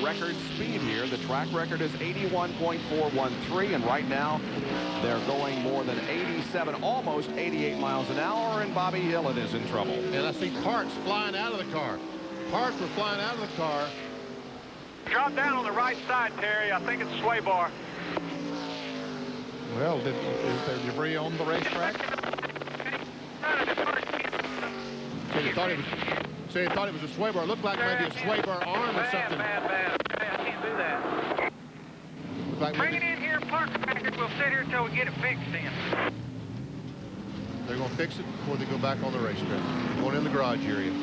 record speed here. The track record is 81.413, and right now they're going more than 87, almost 88 miles an hour, and Bobby Hillin is in trouble. And I see parts flying out of the car. Parts were flying out of the car. Drop down on the right side, Terry. I think it's a sway bar. Well, is there debris on the racetrack? So they thought it was a sway bar. It looked like maybe a sway bar arm or something. Bad. I can't do that. Looked like Bring maybe it in here, park it back here. We'll sit here until we get it fixed in. they're going to fix it before they go back on the racetrack. Going in the garage area.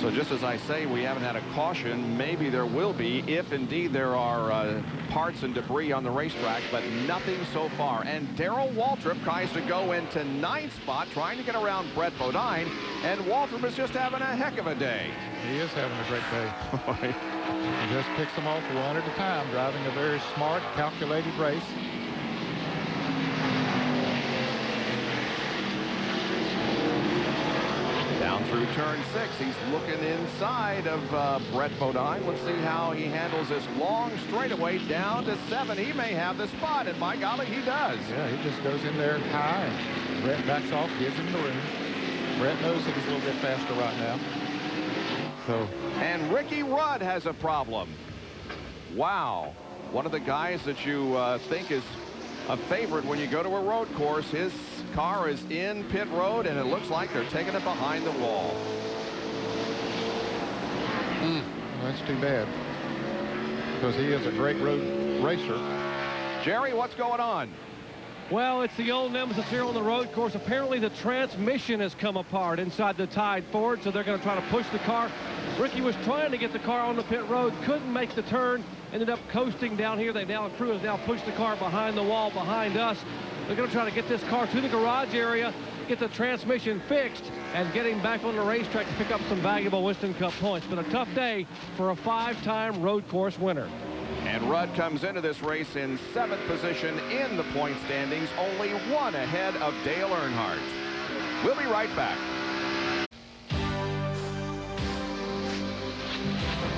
So just as I say, we haven't had a caution. Maybe there will be if indeed there are parts and debris on the racetrack, but nothing so far. And Darrell Waltrip tries to go into 9th spot, trying to get around Brett Bodine, and Waltrip is just having a heck of a day. He is having a great day. He just picks them off one at a time, driving a very smart, calculated race. Down through turn 6, he's looking inside of Brett Bodine. Let's see how he handles this long straightaway down to 7. He may have the spot, and by golly, he does. Yeah, he just goes in there high, and Brett backs off, gives him the room. Brett knows that he's a little bit faster right now. So. And Ricky Rudd has a problem. Wow. One of the guys that you think is a favorite when you go to a road course. His car is in pit road, and it looks like they're taking it behind the wall. Well, that's too bad, because he is a great road racer. Jerry, what's going on? Well, it's the old nemesis here on the road course. Apparently the transmission has come apart inside the Tide Ford, so they're going to try to push the car. Ricky was trying to get the car on the pit road, couldn't make the turn, ended up coasting down here. The crew has now pushed the car behind the wall behind us. They're going to try to get this car to the garage area, get the transmission fixed, and get him back on the racetrack to pick up some valuable Winston Cup points. But a tough day for a 5-time road course winner. And Rudd comes into this race in 7th position in the point standings, only 1 ahead of Dale Earnhardt. We'll be right back.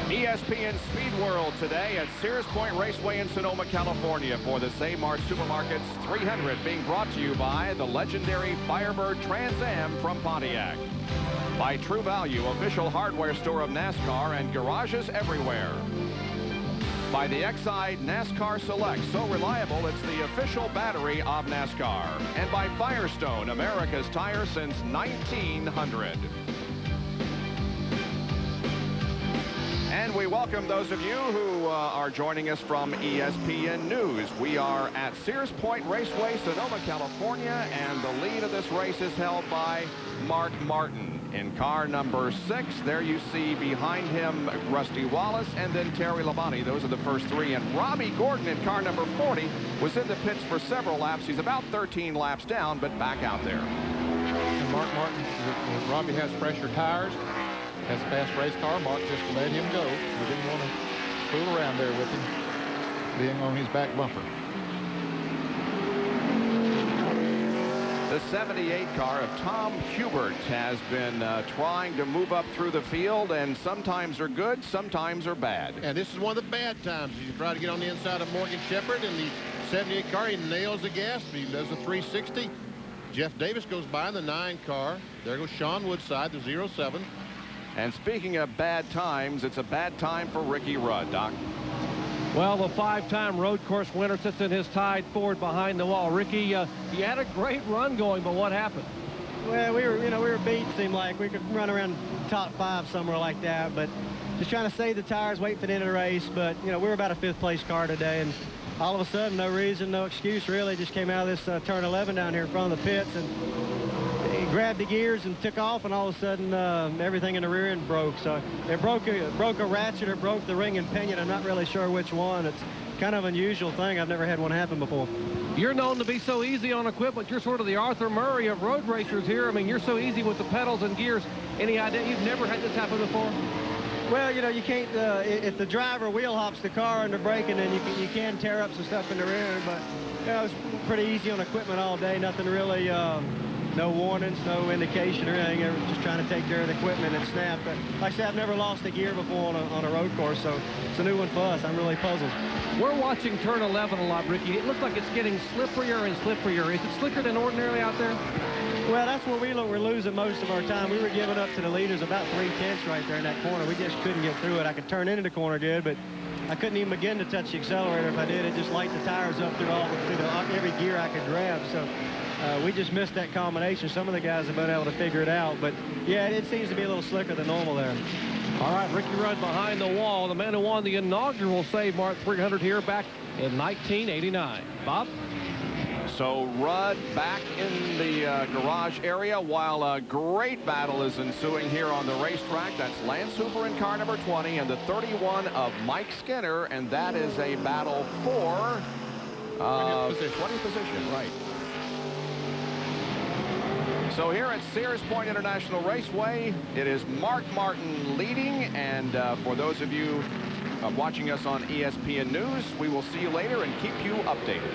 ESPN Speed World today at Sears Point Raceway in Sonoma, California for the Save Mart Supermarkets 300, being brought to you by the legendary Firebird Trans Am from Pontiac. By True Value, official hardware store of NASCAR and garages everywhere. By the Exide NASCAR Select, so reliable it's the official battery of NASCAR. And by Firestone, America's tire since 1900. And we welcome those of you who are joining us from ESPN News. We are at Sears Point Raceway, Sonoma, California, and the lead of this race is held by Mark Martin. In car number 6, there you see behind him Rusty Wallace and then Terry Labonte. Those are the first 3. And Robbie Gordon in car number 40 was in the pits for several laps. He's about 13 laps down, but back out there. And Mark Martin, Robbie has fresher tires, has a fast race car. Mark just let him go. We didn't want to fool around there with him being on his back bumper. The 78 car of Tom Hubert has been trying to move up through the field, and sometimes are good, sometimes are bad. And this is one of the bad times. You try to get on the inside of Morgan Shepherd in the 78 car. He nails the gas. He does the 360. Jeff Davis goes by in the 9 car. There goes Sean Woodside, the 07. And speaking of bad times, it's a bad time for Ricky Rudd, Doc. Well, the 5-time road course winner sits in his Tide Ford behind the wall. Ricky, he had a great run going, but what happened? Well, we were beat. Seemed like we could run around top 5 somewhere like that, but just trying to save the tires, wait for the end of the race. But we were about a 5th place car today, and all of a sudden, no reason, no excuse really, just came out of this turn 11 down here in front of the pits, and he grabbed the gears and took off, and all of a sudden everything in the rear end broke. So it broke a ratchet or broke the ring and pinion. I'm not really sure which one. It's kind of an unusual thing. I've never had one happen before. You're known to be so easy on equipment. You're sort of the Arthur Murray of road racers here. I mean, you're so easy with the pedals and gears. Any idea? You've never had this happen before? Well, you can't, if the driver wheel hops the car under braking, then you can tear up some stuff in the rear end. But it was pretty easy on equipment all day. Nothing really, no warnings, no indication or anything. Just trying to take care of the equipment and snap. But like I said, I've never lost a gear before on a road course, so it's a new one for us. I'm really puzzled. We're watching turn 11 a lot, Ricky. It looks like it's getting slipperier and slipperier. Is it slicker than ordinarily out there? Well, that's where we were losing most of our time. We were giving up to the leaders about 3/10 right there in that corner. We just couldn't get through it. I could turn into the corner good, but I couldn't even begin to touch the accelerator. If I did, it just light the tires up through every gear I could grab. So we just missed that combination. Some of the guys have been able to figure it out, but yeah, it seems to be a little slicker than normal there. All right, Ricky Rudd behind the wall, the man who won the inaugural Save Mart 300 here back in 1989. Bob? So Rudd back in the garage area while a great battle is ensuing here on the racetrack. That's Lance Hooper in car number 20 and the 31 of Mike Skinner, and that is a battle for 20th position, right. So here at Sears Point International Raceway, it is Mark Martin leading, and for those of you watching us on ESPN News, we will see you later and keep you updated.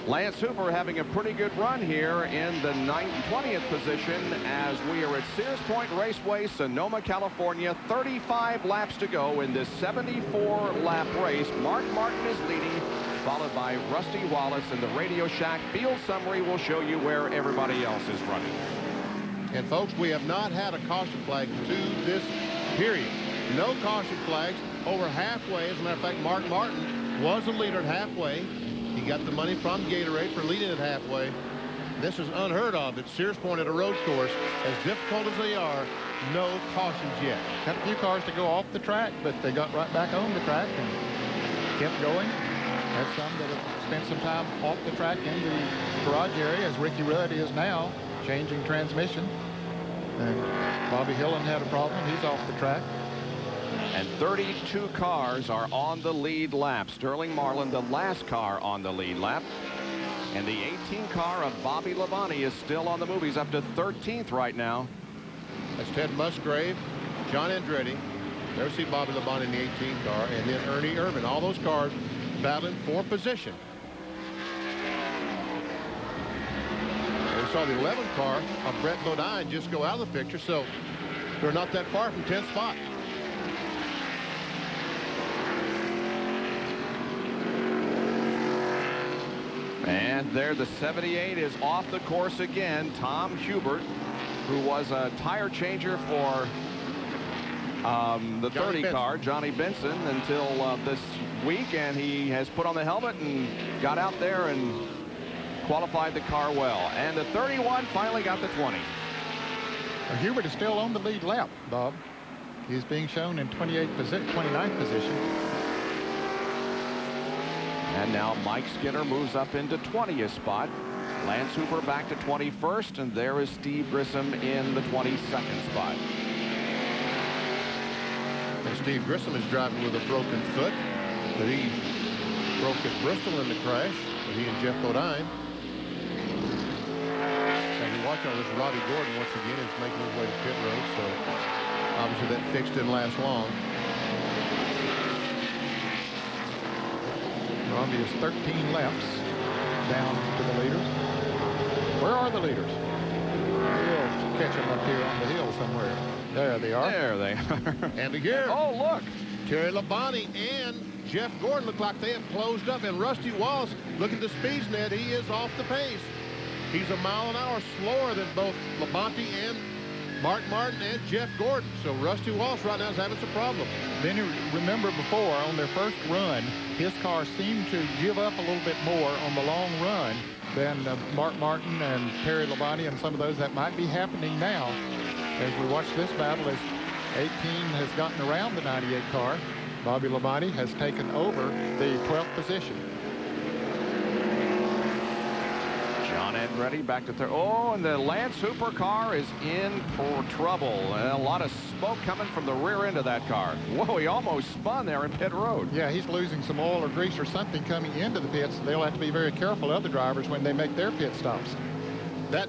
Lance Hooper having a pretty good run here in the 20th position as we are at Sears Point Raceway, Sonoma, California. 35 laps to go in this 74-lap race. Mark Martin is leading, followed by Rusty Wallace in the Radio Shack. Field summary will show you where everybody else is running. And folks, we have not had a caution flag to this period. No caution flags over halfway. As a matter of fact, Mark Martin was the leader at halfway. He got the money from Gatorade for leading it halfway. This is unheard of at Sears Point at a road course. As difficult as they are, no cautions yet. Got a few cars to go off the track, but they got right back on the track and kept going. Had some that have spent some time off the track in the garage area, as Ricky Rudd is now, changing transmission. And Bobby Hillin had a problem. He's off the track. And 32 cars are on the lead lap. Sterling Marlin, the last car on the lead lap. And the 18 car of Bobby Labonte is still on the move. He's up to 13th right now. That's Ted Musgrave, John Andretti. There we see Bobby Labonte in the 18 car, and then Ernie Irvan. All those cars battling for position. And we saw the 11 car of Brett Bodine just go out of the picture, so they're not that far from 10th spot. And there the 78 is off the course again. Tom Hubert, who was a tire changer for the 30 car, Johnny Benson, until this week, and he has put on the helmet and got out there and qualified the car well. And the 31 finally got the 20. Hubert is still on the lead lap, Bob. He's being shown in 29th position. And now Mike Skinner moves up into 20th spot. Lance Hooper back to 21st, and there is Steve Grissom in the 22nd spot. And Steve Grissom is driving with a broken foot that he broke at Bristol in the crash. He and Jeff Bodine. And you watch all this, Robbie Gordon once again is making his way to pit road, so obviously that fix didn't last long. Robbie is 13 laps down to the leaders. Where are the leaders? We'll catch them up here on the hill somewhere. There they are. There they are. And again, oh, look. Terry Labonte and Jeff Gordon look like they have closed up. And Rusty Wallace, look at the speeds net. He is off the pace. He's a mile an hour slower than both Labonte and Mark Martin and Jeff Gordon. So Rusty Wallace right now is having some problems. Then you remember before on their first run, his car seemed to give up a little bit more on the long run than Mark Martin and Terry Labonte and some of those. That might be happening now as we watch this battle as 18 has gotten around the 98 car. Bobby Labonte has taken over the 12th position. John Andretti back to third. Oh, and the Lance Hooper car is in for trouble. A lot of smoke coming from the rear end of that car. Whoa, he almost spun there in pit road. Yeah, he's losing some oil or grease or something coming into the pits. They'll have to be very careful, other drivers, when they make their pit stops. That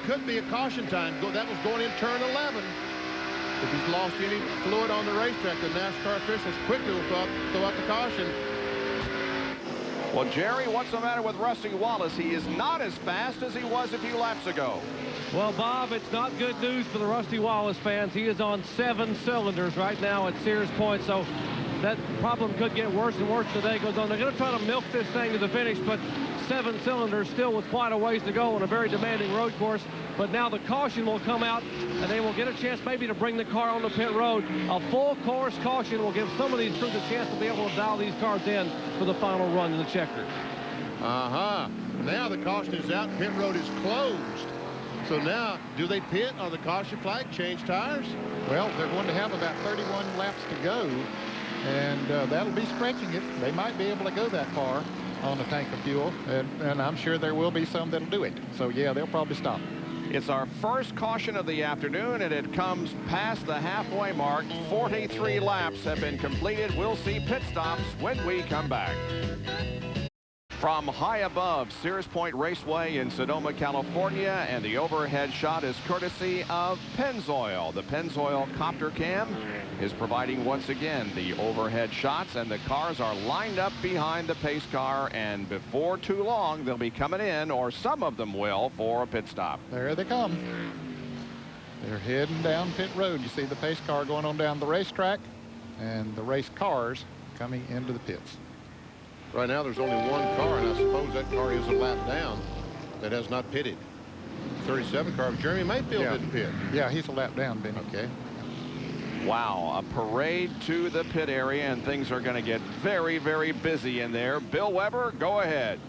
could be a caution time. That was going in turn 11. If he's lost any fluid on the racetrack, the NASCAR officials quickly will throw out the caution. Well, Jerry, what's the matter with Rusty Wallace? He is not as fast as he was a few laps ago. Well, Bob, it's not good news for the Rusty Wallace fans. He is on 7 cylinders right now at Sears Point, so that problem could get worse and worse as the day goes on. They're going to try to milk this thing to the finish, but 7 cylinders still with quite a ways to go on a very demanding road course. But now the caution will come out, and they will get a chance maybe to bring the car on the pit road. A full course caution will give some of these crews a chance to be able to dial these cars in for the final run in the checkered. Now the caution is out. Pit road is closed. So now, do they pit on the caution flag, change tires? Well, they're going to have about 31 laps to go, and that'll be stretching it. They might be able to go that far on a tank of fuel, and I'm sure there will be some that'll do it. So, yeah, they'll probably stop. It's our first caution of the afternoon, and it comes past the halfway mark. 43 laps have been completed. We'll see pit stops when we come back. From high above Sears Point Raceway in Sonoma, California, and the overhead shot is courtesy of Pennzoil. The Pennzoil Copter Cam is providing once again the overhead shots, and the cars are lined up behind the pace car, and before too long they'll be coming in, or some of them will, for a pit stop. There they come. They're heading down pit road. You see the pace car going on down the racetrack, and the race cars coming into the pits. Right now, there's only one car, and I suppose that car is a lap down that has not pitted. 37 car, Jeremy Mayfield didn't pit. Yeah, he's a lap down, Benny. Okay. Wow, a parade to the pit area, and things are going to get very, very busy in there. Bill Weber, go ahead.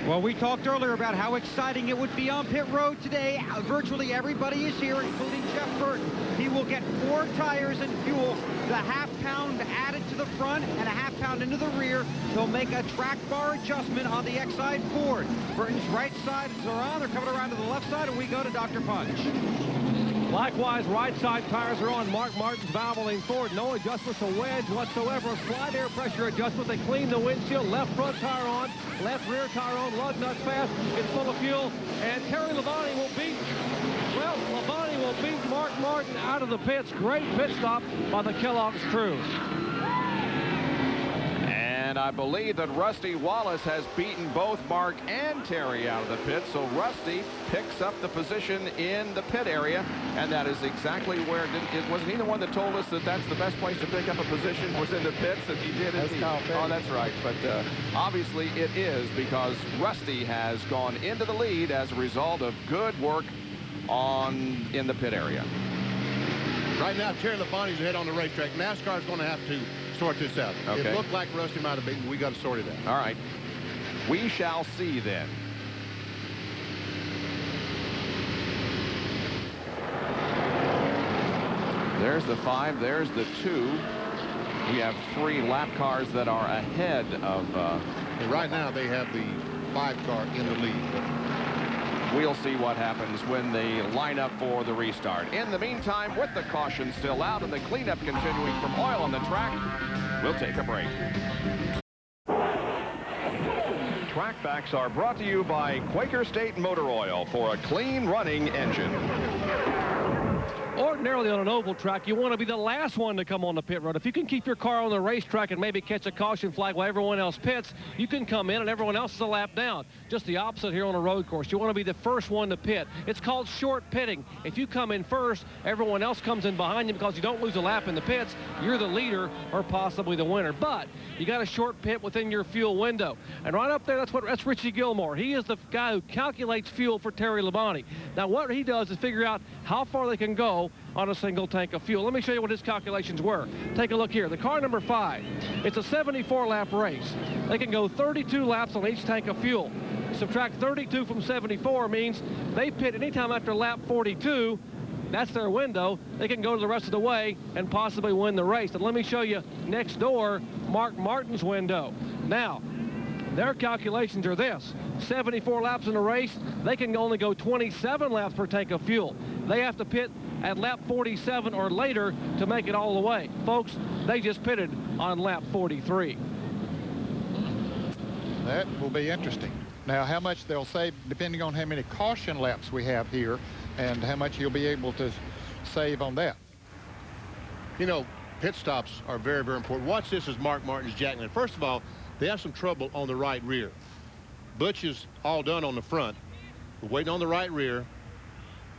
Well, we talked earlier about how exciting it would be on pit road today. Virtually everybody is here, including Jeff Burton. He will get 4 tires and fuel, the half-pound added to the front and a half-pound into the rear. They'll make a track bar adjustment on the X-side Ford. Burton's right side is around. They're coming around to the left side, and we go to Dr. Punch. Likewise, right side tires are on Mark Martin's Valvoline Ford. No adjustments to wedge whatsoever. A slide air pressure adjustment. They clean the windshield. Left front tire on. Left rear tire on. Lug nuts fast. It's full of fuel. And Terry Labonte will beat, well, Labonte will beat Mark Martin out of the pits. Great pit stop by the Kellogg's crew. And I believe that Rusty Wallace has beaten both Mark and Terry out of the pit, so Rusty picks up the position in the pit area, and that is exactly where it wasn't he the one that told us that that's the best place to pick up a position was in the pits, and he did it. Oh, that's right, but obviously it is, because Rusty has gone into the lead as a result of good work in the pit area. Right now, Terry Labonte's ahead on the racetrack. NASCAR's going to have to sort this out. Okay. It looked like Rusty might have beaten. We got to sort it out. All right. We shall see then. There's the 5. There's the 2. We have 3 lap cars that are ahead of... And right now, they have the 5 car in the lead. We'll see what happens when they line up for the restart. In the meantime, with the caution still out and the cleanup continuing from oil on the track, we'll take a break. Trackbacks are brought to you by Quaker State Motor Oil for a clean running engine. Ordinarily on an oval track, you want to be the last one to come on the pit road. If you can keep your car on the racetrack and maybe catch a caution flag while everyone else pits, you can come in and everyone else is a lap down. Just the opposite here on a road course. You want to be the first one to pit. It's called short pitting. If you come in first, everyone else comes in behind you because you don't lose a lap in the pits. You're the leader or possibly the winner. But you got a short pit within your fuel window. And right up there, that's Richie Gilmore. He is the guy who calculates fuel for Terry Labonte. Now, what he does is figure out how far they can go on a single tank of fuel. Let me show you what his calculations were. Take a look here. The car number 5, it's a 74-lap race. They can go 32 laps on each tank of fuel. Subtract 32 from 74 means they pit anytime after lap 42. That's their window. They can go to the rest of the way and possibly win the race. And let me show you next door, Mark Martin's window. Now, their calculations are this. 74 laps in a race, they can only go 27 laps per tank of fuel. They have to pit at lap 47 or later to make it all the way. Folks, they just pitted on lap 43. That will be interesting. Now, how much they'll save, depending on how many caution laps we have here, and how much you'll be able to save on that. You know, pit stops are very, very important. Watch this as Mark Martin's jacking it. First of all, They have some trouble on the right rear. Butch is all done on the front. We're waiting on the right rear.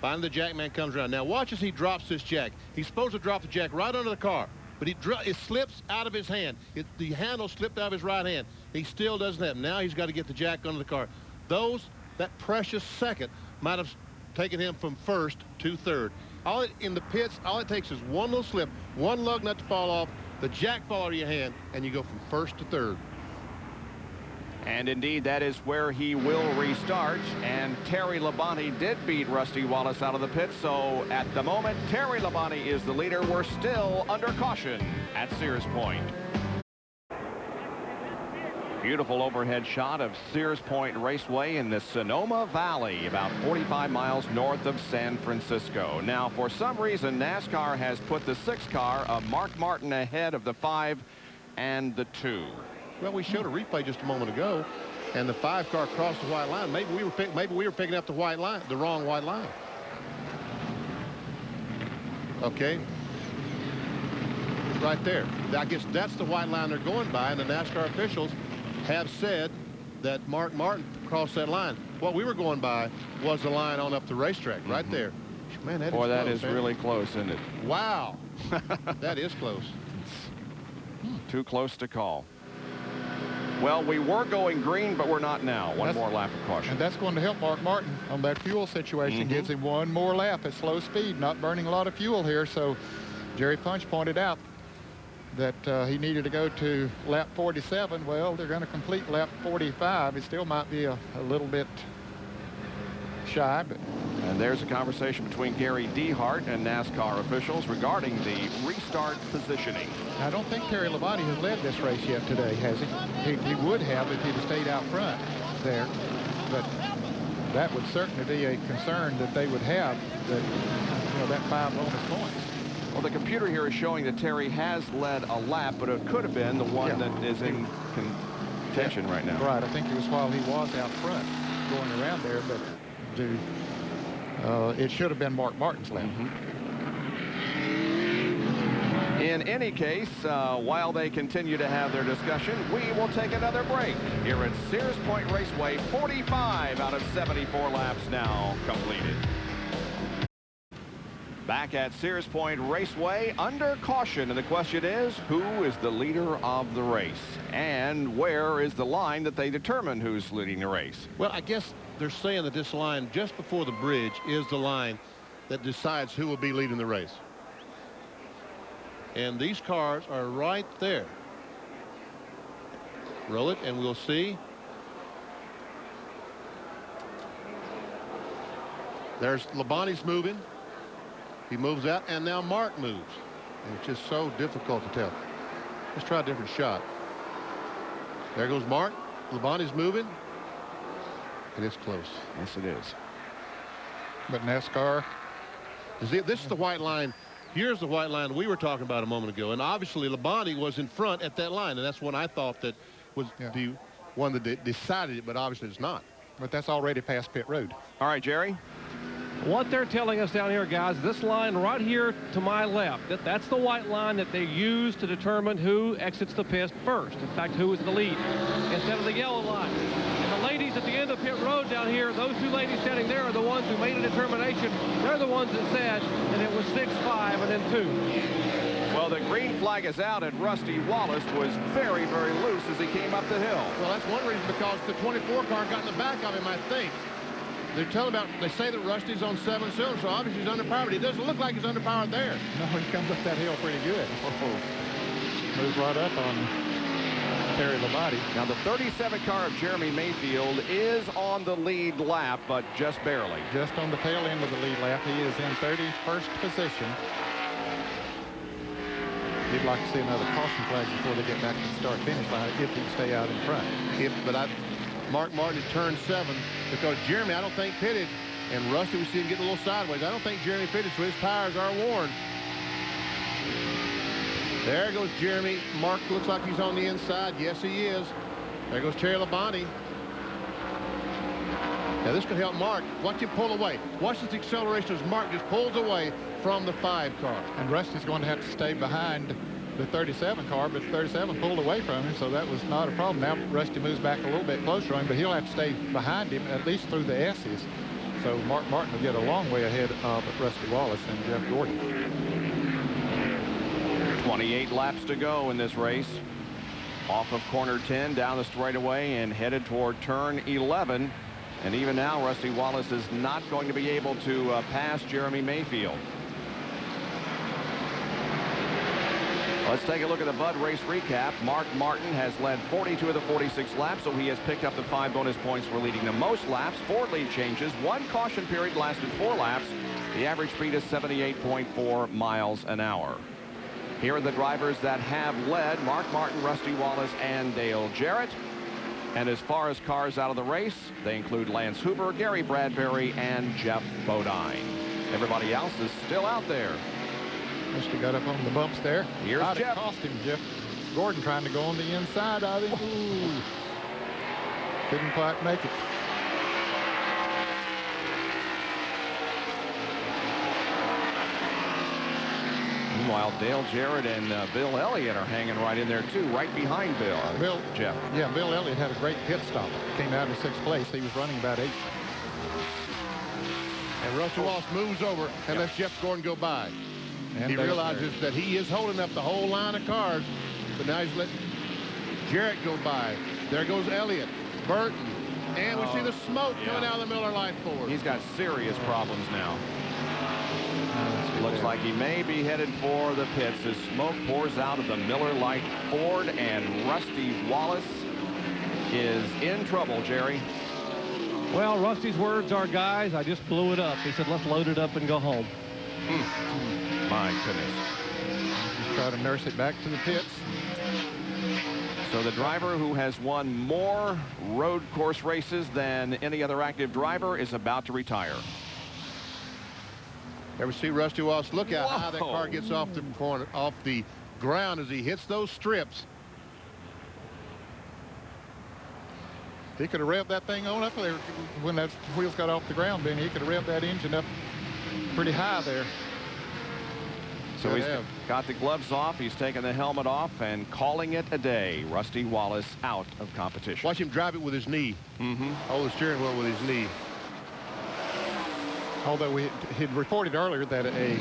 Finally, the jack man comes around. Now, watch as he drops this jack. He's supposed to drop the jack right under the car, but it slips out of his hand. The handle slipped out of his right hand. He still doesn't have it. Now he's got to get the jack under the car. That precious second might have taken him from first to third. In the pits, all it takes is one little slip, one lug nut to fall off, the jack fall out of your hand, and you go from first to third. And indeed, that is where he will restart. And Terry Labonte did beat Rusty Wallace out of the pit. So at the moment, Terry Labonte is the leader. We're still under caution at Sears Point. Beautiful overhead shot of Sears Point Raceway in the Sonoma Valley, about 45 miles north of San Francisco. Now, for some reason, NASCAR has put the 6 car of Mark Martin ahead of the 5 and the 2. Well, we showed a replay just a moment ago, and the 5 car crossed the white line. Maybe we were picking up the white line, the wrong white line. Okay. Right there. I guess that's the white line they're going by, and the NASCAR officials have said that Mark Martin crossed that line. What we were going by was the line on up the racetrack, right there. Man, that Boy, is that close, is man. really close, isn't it? Wow. That is close. Too close to call. Well, we were going green, but we're not now. One more lap of caution. And that's going to help Mark Martin on that fuel situation. Gives him one more lap at slow speed, not burning a lot of fuel here. So Jerry Punch pointed out that he needed to go to lap 47. Well, they're going to complete lap 45. It still might be a little bit shy, but... And there's a conversation between Gary Dehart and NASCAR officials regarding the restart positioning. I don't think Terry Labonte has led this race yet today, has he? He would have if he'd have stayed out front there. But that would certainly be a concern that they would have, that, that 5 bonus points. Well, the computer here is showing that Terry has led a lap, but it could have been the one that is in contention right now. Right. I think it was while he was out front going around there, but it should have been Mark Martin's lap. In any case, while they continue to have their discussion, we will take another break here at Sears Point Raceway. 45 out of 74 laps now completed. Back at Sears Point Raceway under caution, and the question is, who is the leader of the race, and where is the line that they determine who's leading the race? Well, I guess they're saying that this line just before the bridge is the line that decides who will be leading the race. And these cars are right there. Roll it and we'll see. There's Labonte's moving. He moves out, and now Mark moves. And it's just so difficult to tell. Let's try a different shot. There goes Mark. Labonte's moving. And it's close. Yes, it is. But NASCAR. This is the white line. Here's the white line we were talking about a moment ago. And obviously, Labonte was in front at that line. And that's when I thought that was the one that decided it, but obviously it's not. But that's already past pit road. All right, Jerry. What they're telling us down here, guys, this line right here to my left, that's the white line that they use to determine who exits the pit first. In fact, who is the lead, instead of the yellow line. And the ladies at the end of pit road down here, those 2 ladies standing there are the ones who made a determination. They're the ones that said that it was 6, 5, and then 2. Well, the green flag is out, and Rusty Wallace was very, very loose as he came up the hill. Well, that's one reason, because the 24 car got in the back of him, I think. They say that Rusty's on 7 cylinders, so obviously he's underpowered. It doesn't look like he's underpowered there. No, he comes up that hill pretty good. Moves right up on Terry Labonte. Now, the 37 car of Jeremy Mayfield is on the lead lap, but just barely. Just on the tail end of the lead lap. He is in 31st position. He'd like to see another caution flag before they get back to the start-finish line if he stay out in front. Mark Martin had turned 7 because Jeremy, I don't think, pitted, and Rusty, we see him getting a little sideways. I don't think Jeremy pitted, so his tires are worn. There goes Jeremy. Mark looks like he's on the inside. Yes, he is. There goes Terry Labonte. Now, this could help Mark. Watch him pull away. Watch this acceleration as Mark just pulls away from the 5 car. And Rusty's going to have to stay behind the 37 car, but 37 pulled away from him, so that was not a problem. Now Rusty moves back a little bit closer to him, but he'll have to stay behind him at least through the S's. So Mark Martin will get a long way ahead of Rusty Wallace and Jeff Gordon. 28 laps to go in this race. Off of corner 10, down the straightaway, and headed toward turn 11. And even now, Rusty Wallace is not going to be able to pass Jeremy Mayfield. Let's take a look at the Bud race recap. Mark Martin has led 42 of the 46 laps, so he has picked up the 5 bonus points for leading the most laps. 4 lead changes. 1 caution period lasted 4 laps. The average speed is 78.4 miles an hour. Here are the drivers that have led: Mark Martin, Rusty Wallace, and Dale Jarrett. And as far as cars out of the race, they include Lance Hoover, Gary Bradbury, and Jeff Bodine. Everybody else is still out there. Rusty got up on the bumps there. Here's Jeff. It cost him, Jeff Gordon trying to go on the inside of him. Ooh. Couldn't quite make it. Meanwhile, Dale Jarrett and Bill Elliott are hanging right in there, too, right behind Bill. Jeff. Yeah, Bill Elliott had a great pit stop. Came out in 6th place. He was running about 8th. And Rusty Wallace moves over and lets Jeff Gordon go by. And he realizes that he is holding up the whole line of cars, but now he's letting Jarrett go by. There goes Elliott, Burton, and we see the smoke coming out of the Miller Lite Ford. He's got serious problems now. Looks like he may be headed for the pits as smoke pours out of the Miller Lite Ford, and Rusty Wallace is in trouble, Jerry. Well, Rusty's words are, guys, I just blew it up. He said, let's load it up and go home. My goodness. Just try to nurse it back to the pits. So the driver who has won more road course races than any other active driver is about to retire. Ever see Rusty Wallace? Look how high that car gets off the corner, off the ground as he hits those strips. He could have revved that thing on up there when that wheels got off the ground, Ben. He could have revved that engine up pretty high there. So he's got the gloves off. He's taken the helmet off and calling it a day. Rusty Wallace out of competition. Watch him drive it with his knee. Hold the steering wheel with his knee. Although he'd reported earlier that a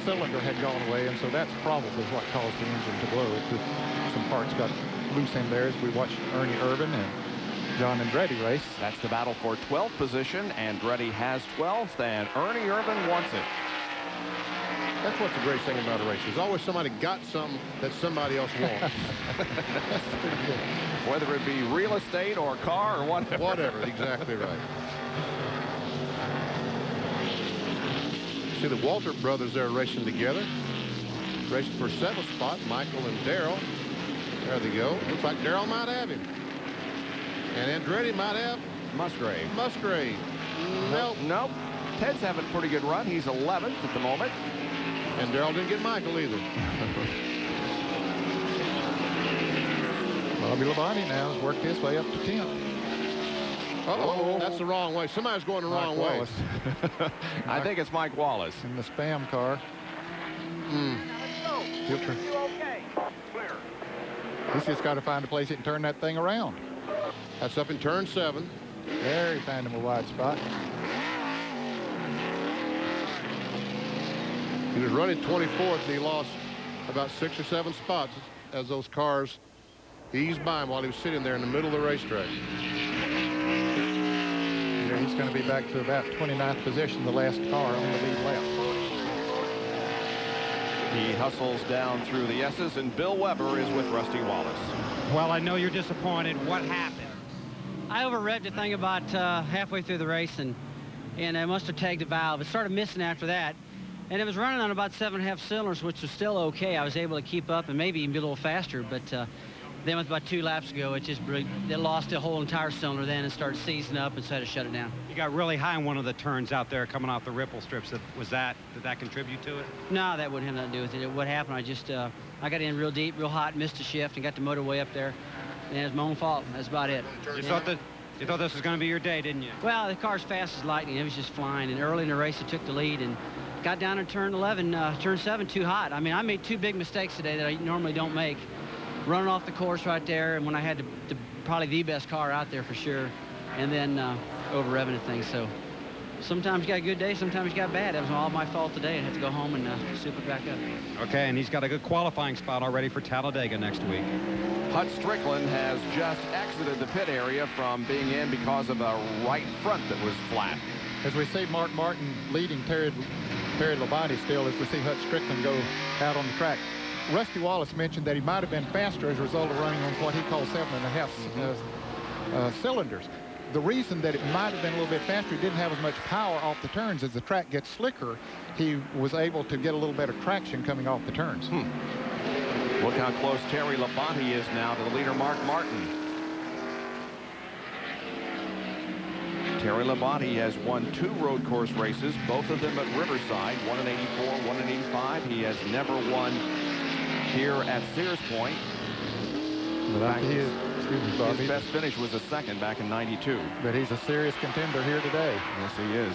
cylinder had gone away, and so that's probably what caused the engine to blow. Some parts got loose in there as we watched Ernie Irvan and John Andretti race. That's the battle for 12th position. Andretti has 12th, and Ernie Irvan wants it. That's what's the great thing about a race. There's always somebody got something that somebody else wants. Whether it be real estate or car or whatever. Whatever, exactly right. See the Walter brothers there racing together. Racing for 7th spot, Michael and Darrell. There they go. Looks like Darrell might have him. And Andretti might have Musgrave. Nope. Ted's having a pretty good run. He's 11th at the moment. And Darrell didn't get Michael either. Bobby Labonte now has worked his way up to 10th. Uh-oh, that's the wrong way. Somebody's going the wrong way. I think it's Mike Wallace. In the spam car. He's just got to find a place he can turn that thing around. That's up in turn 7. There he found him a wide spot. He was running 24th, and he lost about 6 or 7 spots as those cars eased by him while he was sitting there in the middle of the racetrack. Yeah, he's going to be back to about 29th position, the last car on the lead lap. He hustles down through the S's, and Bill Weber is with Rusty Wallace. Well, I know you're disappointed. What happened? I overrevved the thing about halfway through the race, and I must have tagged a valve. It started missing after that. And it was running on about 7.5 cylinders, which was still okay. I was able to keep up and maybe even be a little faster. But then with about 2 laps ago, it lost the whole entire cylinder then and started seizing up and so I had to shut it down. You got really high on one of the turns out there coming off the ripple strips. Did that contribute to it? No, that wouldn't have nothing to do with it. What happened, I got in real deep, real hot, missed a shift, and got the motor way up there. And it was my own fault. That's about it. You thought this was going to be your day, didn't you? Well, the car's fast as lightning. It was just flying. And early in the race, it took the lead and got down in turn 11, turn 7 too hot. I mean, I made 2 big mistakes today that I normally don't make. Running off the course right there, and when I had probably the best car out there for sure, and then over-revving things. So sometimes you got a good day, sometimes you got bad. It was all my fault today. I had to go home and soup it back up. Okay, and he's got a good qualifying spot already for Talladega next week. Hut Strickland has just exited the pit area from being in because of a right front that was flat. As we see Mark Martin leading Terry Labonte still, as we see Hut Strickland go out on the track. Rusty Wallace mentioned that he might have been faster as a result of running on what he calls 7.5 cylinders. The reason that it might have been a little bit faster, he didn't have as much power off the turns. As the track gets slicker, he was able to get a little better traction coming off the turns. Look how close Terry Labonte is now to the leader, Mark Martin. Terry Labonte has won 2 road course races, both of them at Riverside, one in '84, one in '85. He has never won here at Sears Point. His best finish was a second back in '92. But he's a serious contender here today. Yes, he is.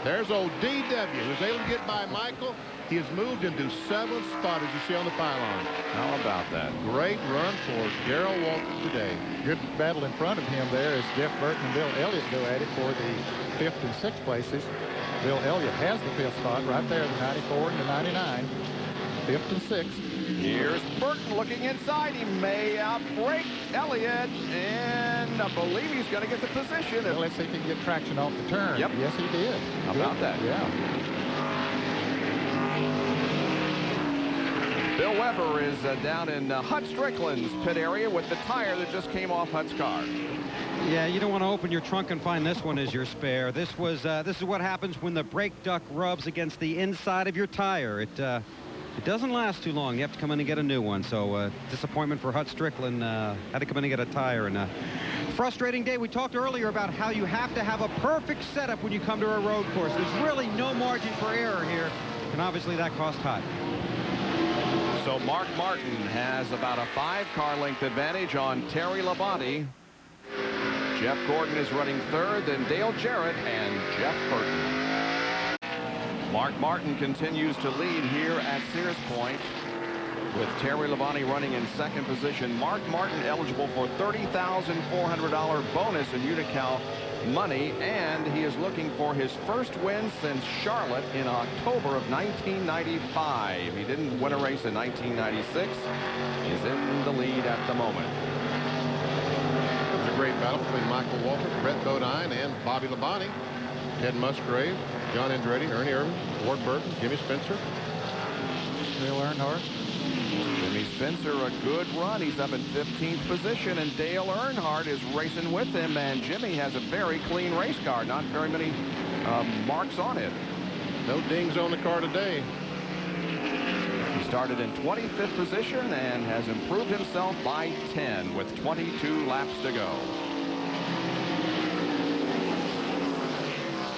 There's old DW, who's able to get by Michael. He has moved into 7th spot, as you see on the pylon. How about that? Great run for Darrell Waltrip today. Good battle in front of him there as Jeff Burton and Bill Elliott go at it for the 5th and 6th places. Bill Elliott has the 5th spot right there, the 94 and the 99. 5th and 6th. Here's Burton looking inside. He may outbreak Elliott, and I believe he's going to get the position. Well, let's see if he can get traction off the turn. Yep. Yes, he did. How about that? Yeah. Bill Weber is down in Hut Strickland's pit area with the tire that just came off Hut's car. Yeah, you don't want to open your trunk and find this one as your spare. This is what happens when the brake duct rubs against the inside of your tire. It doesn't last too long. You have to come in and get a new one. So disappointment for Hut Strickland. Had to come in and get a tire. And frustrating day. We talked earlier about how you have to have a perfect setup when you come to a road course. There's really no margin for error here. And obviously that cost Hut. So Mark Martin has about a 5-car length advantage on Terry Labonte. Jeff Gordon is running 3rd, then Dale Jarrett and Jeff Burton. Mark Martin continues to lead here at Sears Point with Terry Labonte running in 2nd position. Mark Martin eligible for $30,400 bonus in Unocal money, and he is looking for his first win since Charlotte in October of 1995. He didn't win a race in 1996. He's in the lead at the moment. It was a great battle between Michael Waltrip, Brett Bodine, and Bobby Labonte. Ted Musgrave, John Andretti, Ernie Irvin, Ward Burton, Jimmy Spencer. Dale Earnhardt. Jimmy Spencer, a good run. He's up in 15th position, and Dale Earnhardt is racing with him, and Jimmy has a very clean race car. Not very many marks on it. No dings on the car today. He started in 25th position and has improved himself by 10 with 22 laps to go.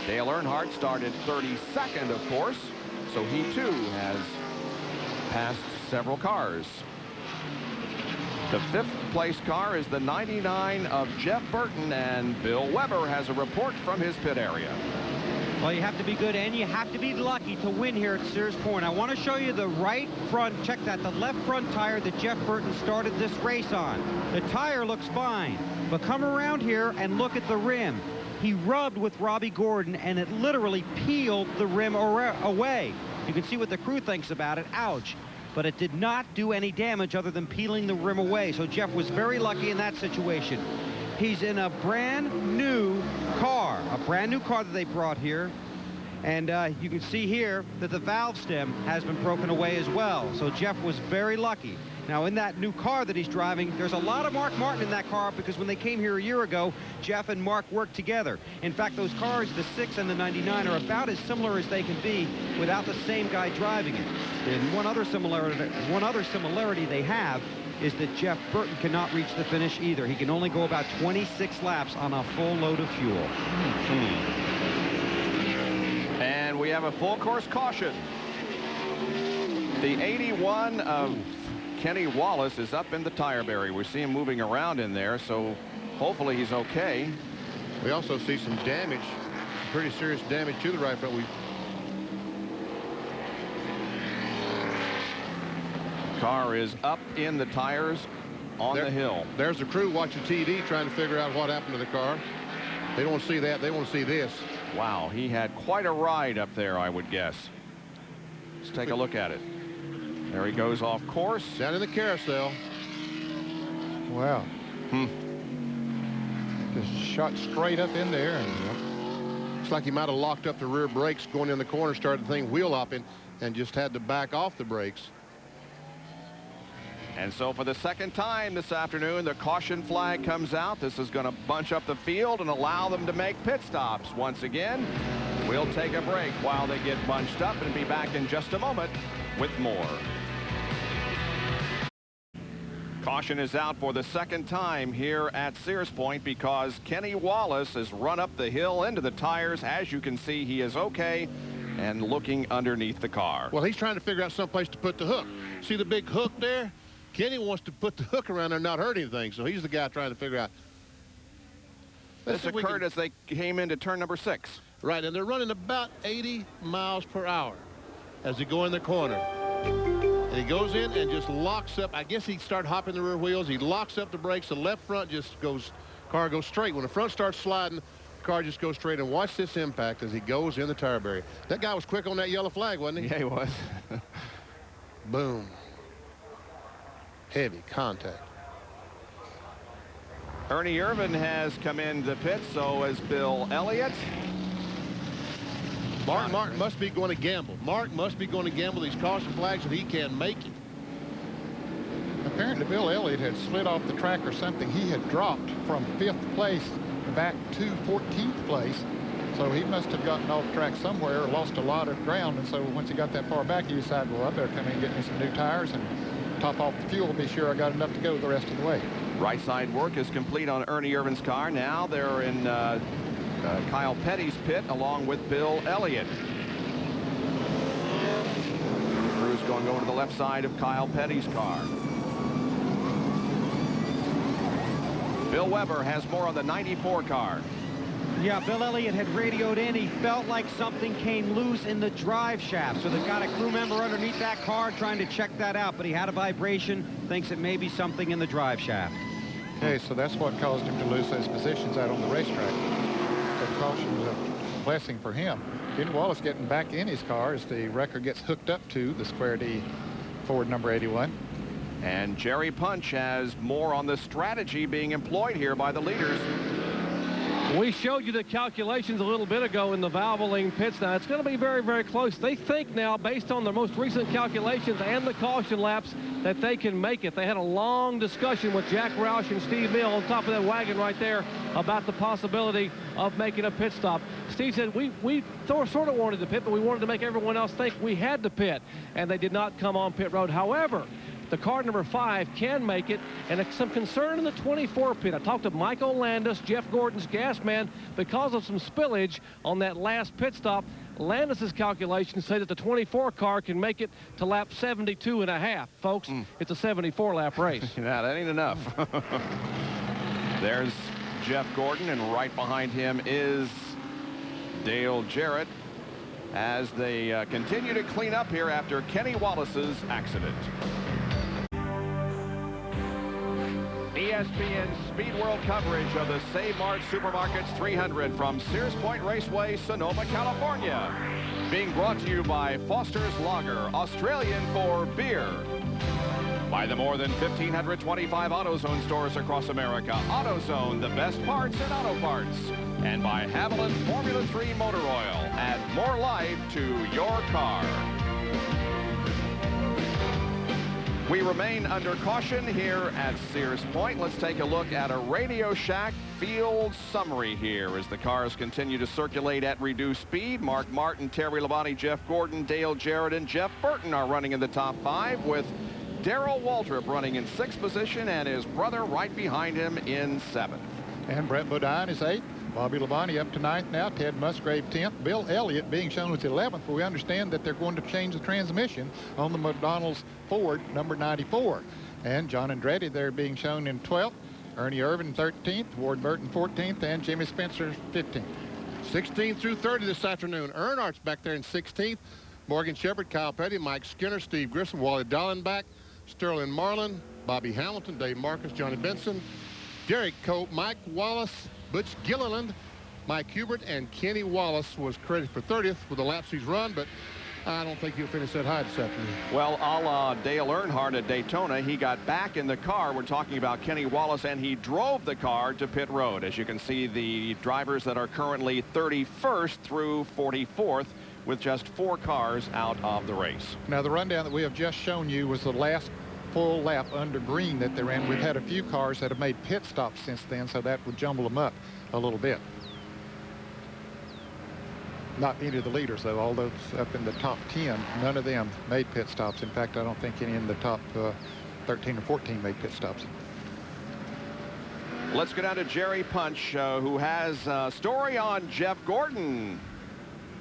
Dale Earnhardt started 32nd, of course, so he too has passed several cars. The 5th place car is the 99 of Jeff Burton, and Bill Weber has a report from his pit area. Well, you have to be good and you have to be lucky to win here at Sears Point. I want to show you the right front, check that, the left front tire that Jeff Burton started this race on. The tire looks fine, but come around here and look at the rim. He rubbed with Robbie Gordon, and it literally peeled the rim away. You can see what the crew thinks about it. Ouch. But it did not do any damage other than peeling the rim away. So Jeff was very lucky in that situation. He's in a brand new car that they brought here. And you can see here that the valve stem has been broken away as well. So Jeff was very lucky. Now, in that new car that he's driving, there's a lot of Mark Martin in that car because when they came here a year ago, Jeff and Mark worked together. In fact, those cars, the 6 and the 99, are about as similar as they can be without the same guy driving it. And one other similarity they have is that Jeff Burton cannot reach the finish either. He can only go about 26 laps on a full load of fuel. And we have a full course caution. The 81 of Kenny Wallace is up in the tire barrier. We see him moving around in there, so hopefully he's okay. We also see some damage pretty serious damage to the right front. Car is up in the tires on the hill. There's the crew watching TV trying to figure out what happened to the car. They don't want to see that. They want to see this. Wow, he had quite a ride up there, I would guess. Let's take a look at it. There he goes off course. Down in the carousel. Wow. Just shot straight up in there. And, looks like he might have locked up the rear brakes going in the corner, started the thing wheel hopping, and just had to back off the brakes. And so for the second time this afternoon, the caution flag comes out. This is going to bunch up the field and allow them to make pit stops. Once again, we'll take a break while they get bunched up and be back in just a moment with more. Caution is out for the second time here at Sears Point because Kenny Wallace has run up the hill into the tires. As you can see, he is okay and looking underneath the car. Well, he's trying to figure out some place to put the hook. See the big hook there? Kenny wants to put the hook around there and not hurt anything, so he's the guy trying to figure out. This occurred as they came into turn number 6. Right, and they're running about 80 miles per hour as they go in the corner. And he goes in and just locks up. I guess he started hopping the rear wheels. He locks up the brakes. The left front just goes, car goes straight. When the front starts sliding, the car just goes straight. And watch this impact as he goes in the tire barrier. That guy was quick on that yellow flag, wasn't he? Yeah, he was. Boom. Heavy contact. Ernie Irvan has come into the pit, so has Bill Elliott. Mark must be going to gamble. Mark must be going to gamble these caution flags and he can make it. apparently Bill Elliott had slid off the track or something. He had dropped from 5th place back to 14th place. So he must have gotten off track somewhere or lost a lot of ground. And so once he got that far back, he decided, well, I better come in and get me some new tires and top off the fuel, be sure I got enough to go the rest of the way. Right side work is complete on Ernie Irvan's car. Now they're in Kyle Petty's pit along with Bill Elliott. Crew's going to the left side of Kyle Petty's car. Bill Weber has more on the 94 car. Yeah, Bill Elliott had radioed in. He felt like something came loose in the drive shaft. So they've got a crew member underneath that car trying to check that out. But he had a vibration, thinks it may be something in the drive shaft. Okay, so that's what caused him to lose those positions out on the racetrack. So caution was a blessing for him. Kenny Wallace getting back in his car as the wrecker gets hooked up to the Square D Ford number 81. And Jerry Punch has more on the strategy being employed here by the leaders. We showed you the calculations a little bit ago in the Valvoline pits. Now, it's going to be very, very close. They think now, based on their most recent calculations and the caution laps, that they can make it. They had a long discussion with Jack Roush and Steve Mill on top of that wagon right there about the possibility of making a pit stop. Steve said, we sort of wanted to pit, but we wanted to make everyone else think we had to pit, and they did not come on pit road. However, the car number 5 can make it, and some concern in the 24 pit. I talked to Michael Landis, Jeff Gordon's gas man, because of some spillage on that last pit stop. Landis's calculations say that the 24 car can make it to lap 72.5. Folks, it's a 74-lap race. Yeah, that ain't enough. There's Jeff Gordon, and right behind him is Dale Jarrett as they continue to clean up here after Kenny Wallace's accident. ESPN Speed World coverage of the Save Mart Supermarkets 300 from Sears Point Raceway, Sonoma, California. Being brought to you by Foster's Lager, Australian for beer. By the more than 1,525 AutoZone stores across America. AutoZone, the best parts in auto parts. And by Haviland Formula 3 Motor Oil. Add more life to your car. We remain under caution here at Sears Point. Let's take a look at a Radio Shack field summary here as the cars continue to circulate at reduced speed. Mark Martin, Terry Labonte, Jeff Gordon, Dale Jarrett, and Jeff Burton are running in the top 5 with Darrell Waltrip running in 6th position and his brother right behind him in 7th. And Brett Bodine is 8th. Bobby Labonte up to 9th now. Ted Musgrave 10th. Bill Elliott being shown as 11th. But we understand that they're going to change the transmission on the McDonald's Ford number 94. And John Andretti there being shown in 12th. Ernie Irvan 13th. Ward Burton 14th. And Jimmy Spencer 15th. 16 through 30 this afternoon. Earnhardt's back there in 16th. Morgan Shepherd, Kyle Petty, Mike Skinner, Steve Grissom, Wally Dallenbach, Sterling Marlin, Bobby Hamilton, Dave Marcus, Johnny Benson, Derek Cope, Mike Wallace, Butch Gilliland, Mike Hubert, and Kenny Wallace was credited for 30th with the laps he's run, but I don't think he'll finish that high this afternoon. Well, a la Dale Earnhardt at Daytona, he got back in the car. We're talking about Kenny Wallace, and he drove the car to pit road. As you can see, the drivers that are currently 31st through 44th with just 4 cars out of the race. Now, the rundown that we have just shown you was the last full lap under green that they're in. We've had a few cars that have made pit stops since then, so that would jumble them up a little bit. Not any of the leaders, though. All those up in the top 10, none of them made pit stops. In fact, I don't think any in the top 13 or 14 made pit stops. Let's go down to Jerry Punch, who has a story on Jeff Gordon.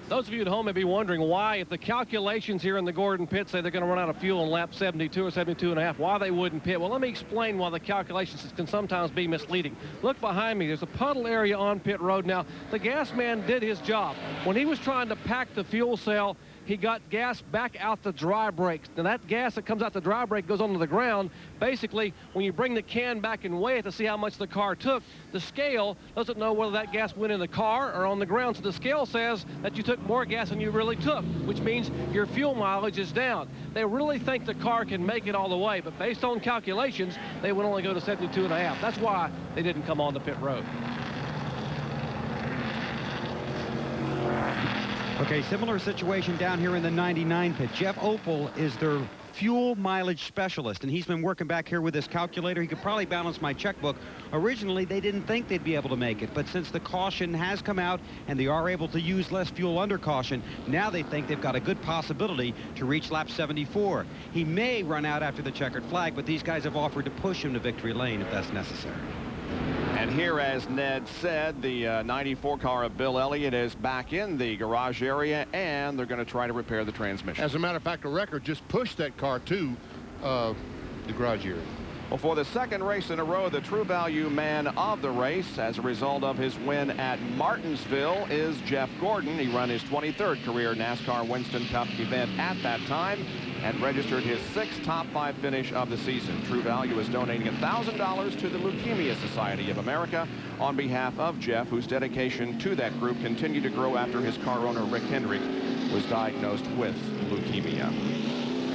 Those of you at home may be wondering why, if the calculations here in the Gordon pit say they're going to run out of fuel in lap 72 or 72 and a half, why they wouldn't pit. Well, let me explain why the calculations can sometimes be misleading. Look behind me. There's a puddle area on pit road. Now, the gas man did his job. When he was trying to pack the fuel cell, he got gas back out the dry brakes. Now, that gas that comes out the dry brake goes onto the ground. Basically, when you bring the can back and weigh it to see how much the car took, the scale doesn't know whether that gas went in the car or on the ground. So the scale says that you took more gas than you really took, which means your fuel mileage is down. They really think the car can make it all the way, but based on calculations, they would only go to 72 and a half. That's why they didn't come on the pit road. Okay, similar situation down here in the 99 pit. Jeff Opel is their fuel mileage specialist, and he's been working back here with this calculator. He could probably balance my checkbook. Originally, they didn't think they'd be able to make it, but since the caution has come out and they are able to use less fuel under caution, now they think they've got a good possibility to reach lap 74. He may run out after the checkered flag, but these guys have offered to push him to victory lane if that's necessary. And here, as Ned said, the 94 car of Bill Elliott is back in the garage area, and they're going to try to repair the transmission. As a matter of fact, the record just pushed that car to the garage area. Well, for the second race in a row, the True Value man of the race, as a result of his win at Martinsville, is Jeff Gordon. He ran his 23rd career NASCAR Winston Cup event at that time and registered his 6th top 5 finish of the season. True Value is donating $1,000 to the Leukemia Society of America on behalf of Jeff, whose dedication to that group continued to grow after his car owner, Rick Hendrick, was diagnosed with leukemia.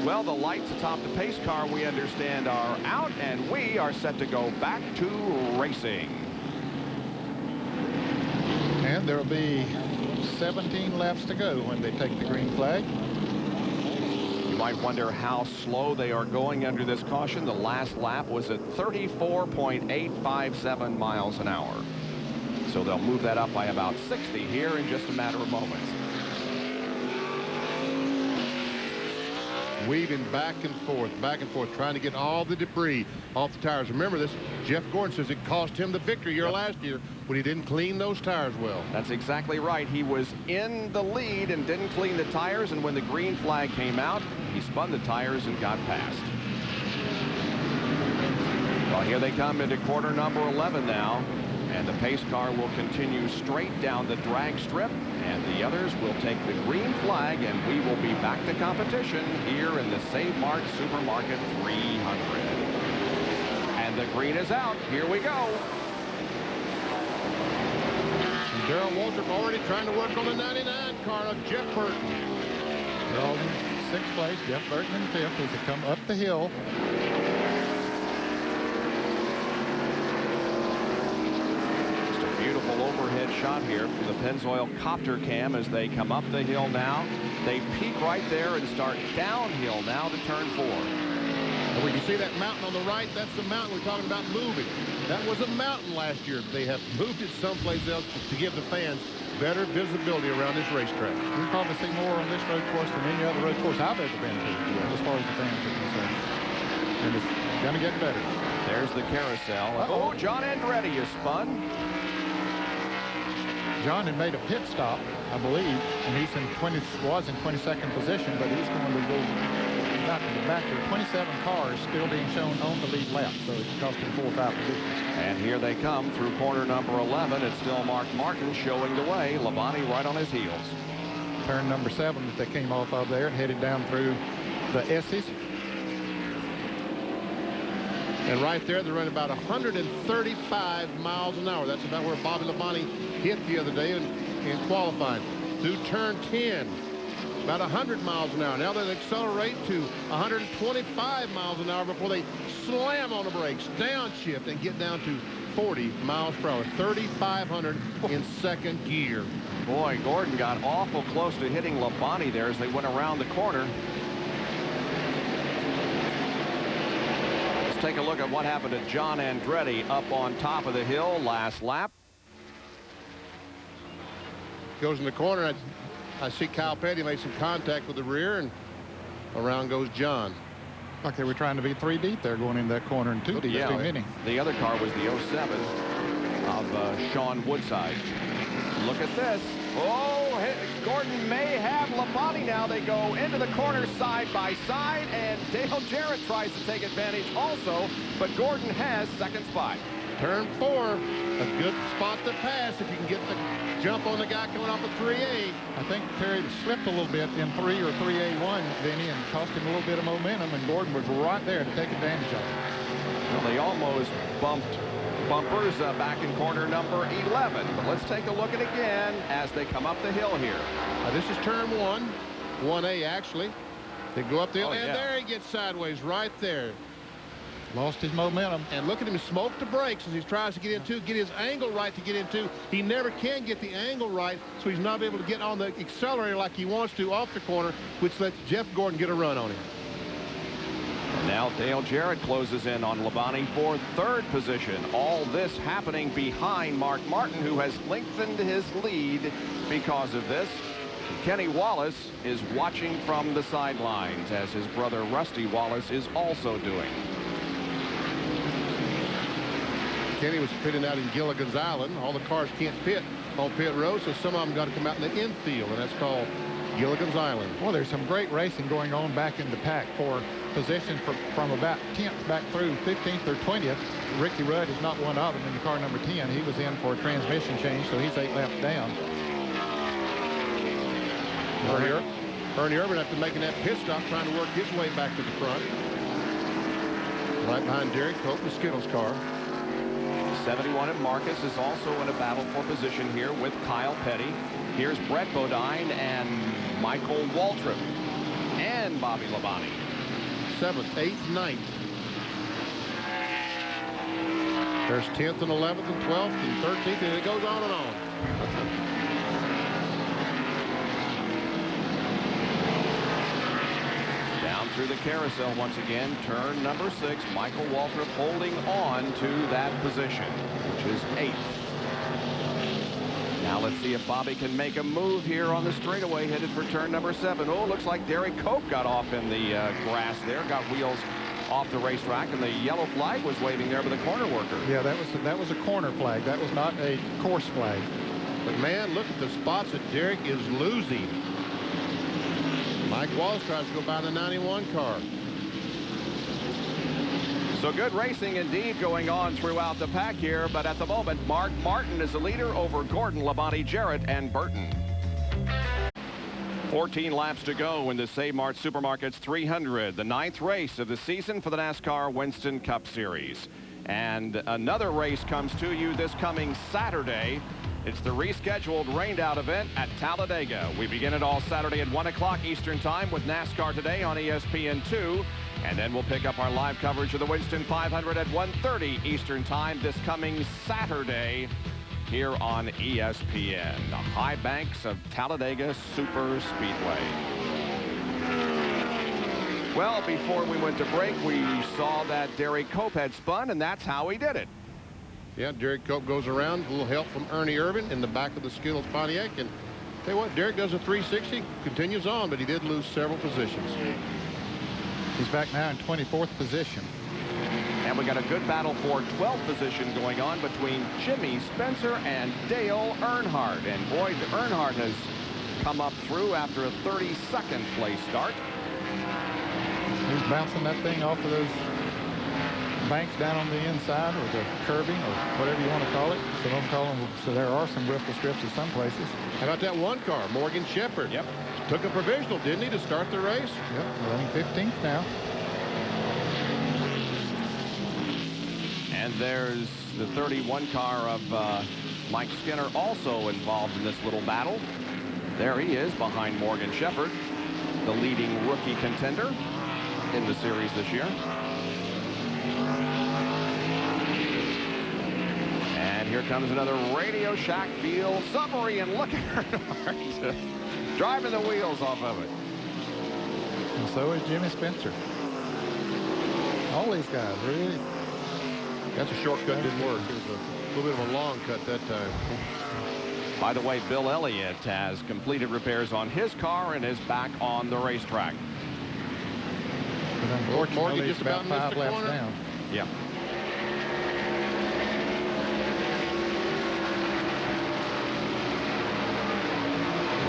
Well, the lights atop the pace car, we understand, are out, and we are set to go back to racing. And there will be 17 laps to go when they take the green flag. You might wonder how slow they are going under this caution. The last lap was at 34.857 miles an hour. So they'll move that up by about 60 here in just a matter of moments. Weaving back and forth, trying to get all the debris off the tires. Remember this, Jeff Gordon says it cost him the victory here last year when he didn't clean those tires well. That's exactly right. He was in the lead and didn't clean the tires, and when the green flag came out, he spun the tires and got past. Well, here they come into quarter number 11 now, and the pace car will continue straight down the drag strip, and the others will take the green flag, and we will be back to competition here in the Save Mart Supermarket 300. And the green is out. Here we go. Darrell Waltrip already trying to work on the 99 car of Jeff Burton. They're all in 6th place. Jeff Burton in 5th as they come up the hill. Beautiful overhead shot here from the Pennzoil copter cam as they come up the hill now. They peak right there and start downhill now to turn 4. And when you see that mountain on the right, that's the mountain we're talking about moving. That was a mountain last year. They have moved it someplace else to give the fans better visibility around this racetrack. You'll probably see more on this road course than any other road course I've ever been to, as far as the fans are concerned. And it's going to get better. There's the carousel. Oh, John Andretti is spun. John had made a pit stop, I believe, and he's was in 22nd position, but he's going to go out in the back, there are 27 cars still being shown on the lead lap, so it's costing 4 or 5 positions. And here they come through corner number 11. It's still Mark Martin showing the way. Labonte right on his heels. Turn number 7 that they came off of there and headed down through the S's. And right there, they're running about 135 miles an hour. That's about where Bobby Labonte hit the other day in qualifying. Through turn 10, about 100 miles an hour. Now they accelerate to 125 miles an hour before they slam on the brakes, downshift, and get down to 40 miles per hour. 3,500 in second gear. Boy, Gordon got awful close to hitting Labonte there as they went around the corner. Let's take a look at what happened to John Andretti up on top of the hill last lap. Goes in the corner. I see Kyle Petty made some contact with the rear, and around goes John. Like they were trying to be 3 deep there going in that corner, and 2 deep is too many. The other car was the 07 of Sean Woodside. Look at this. Oh, Gordon may have Labonte now. They go into the corner side by side, and Dale Jarrett tries to take advantage also, but Gordon has second spot. Turn 4, a good spot to pass if you can get the jump on the guy coming off of 3A. I think Terry slipped a little bit in 3 or 3A1, Vinny, and cost him a little bit of momentum, and Gordon was right there to take advantage of it. Well, they almost bumped bumpers back in corner number 11. But let's take a look at it again as they come up the hill here. This is turn 1A actually. They go up the hill, and there he gets sideways right there. Lost his momentum. And look at him smoke the brakes as he tries to get into, get his angle right to get into. He never can get the angle right, so he's not able to get on the accelerator like he wants to off the corner, which lets Jeff Gordon get a run on him. And now Dale Jarrett closes in on Labonte for third position. All this happening behind Mark Martin, who has lengthened his lead because of this. Kenny Wallace is watching from the sidelines, as his brother Rusty Wallace is also doing. Kenny was pitting out in Gilligan's Island. All the cars can't pit on pit road, so some of them got to come out in the infield, and that's called Gilligan's Island. Well, there's some great racing going on back in the pack for position from about 10th back through 15th or 20th. Ricky Rudd is not one of them in the car number 10. He was in for a transmission change, so he's 8 laps down. Ernie Irvan, after making that pit stop, trying to work his way back to the front. Right behind Derek Cope, the Skittles car. 71 at Marcus is also in a battle for position here with Kyle Petty. Here's Brett Bodine and Michael Waltrip and Bobby Labonte. 7th, 8th, 9th. There's 10th and 11th and 12th and 13th, and it goes on and on. Down through the carousel once again, turn number 6. Michael Waltrip holding on to that position, which is 8th. Now let's see if Bobby can make a move here on the straightaway headed for turn number 7. Oh, looks like Derek Cope got off in the grass there, got wheels off the racetrack, and the yellow flag was waving there by the corner worker. Yeah, that was a corner flag. That was not a course flag. But man, look at the spots that Derek is losing. Mike Wallace tries to go by the 91 car. So good racing indeed going on throughout the pack here, but at the moment, Mark Martin is the leader over Gordon, Labonte, Jarrett, and Burton. 14 laps to go in the Save Mart Supermarkets 300, the 9th race of the season for the NASCAR Winston Cup Series. And another race comes to you this coming Saturday. It's the rescheduled rained out event at Talladega. We begin it all Saturday at 1 o'clock Eastern Time with NASCAR Today on ESPN2. And then we'll pick up our live coverage of the Winston 500 at 1:30 Eastern Time this coming Saturday here on ESPN. The high banks of Talladega Super Speedway. Well, before we went to break, we saw that Derek Cope had spun, and that's how he did it. Yeah, Derek Cope goes around, a little help from Ernie Irvan in the back of the Skittles Pontiac. And tell you what, Derek does a 360, continues on, but he did lose several positions. He's back now in 24th position. And we got a good battle for 12th position going on between Jimmy Spencer and Dale Earnhardt. And boy, Earnhardt has come up through after a 32nd place start. He's bouncing that thing off of those banks down on the inside, or the curbing, or whatever you want to call it. Some of them call them, so there are some riffle strips at some places. How about that one car, Morgan Shepherd? Yep. Took a provisional, didn't he, to start the race? Yep, running 15th now. And there's the 31 car of Mike Skinner, also involved in this little battle. There he is behind Morgan Shepherd, the leading rookie contender in the series this year. And here comes another Radio Shack Field submarine. Look at her driving the wheels off of it. And so is Jimmy Spencer. All these guys, really. That's a shortcut, didn't work. It was a little bit of a long cut that time. By the way, Bill Elliott has completed repairs on his car and is back on the racetrack. But unfortunately, Morgan it's just about missed 5 the laps corner. down. Yeah.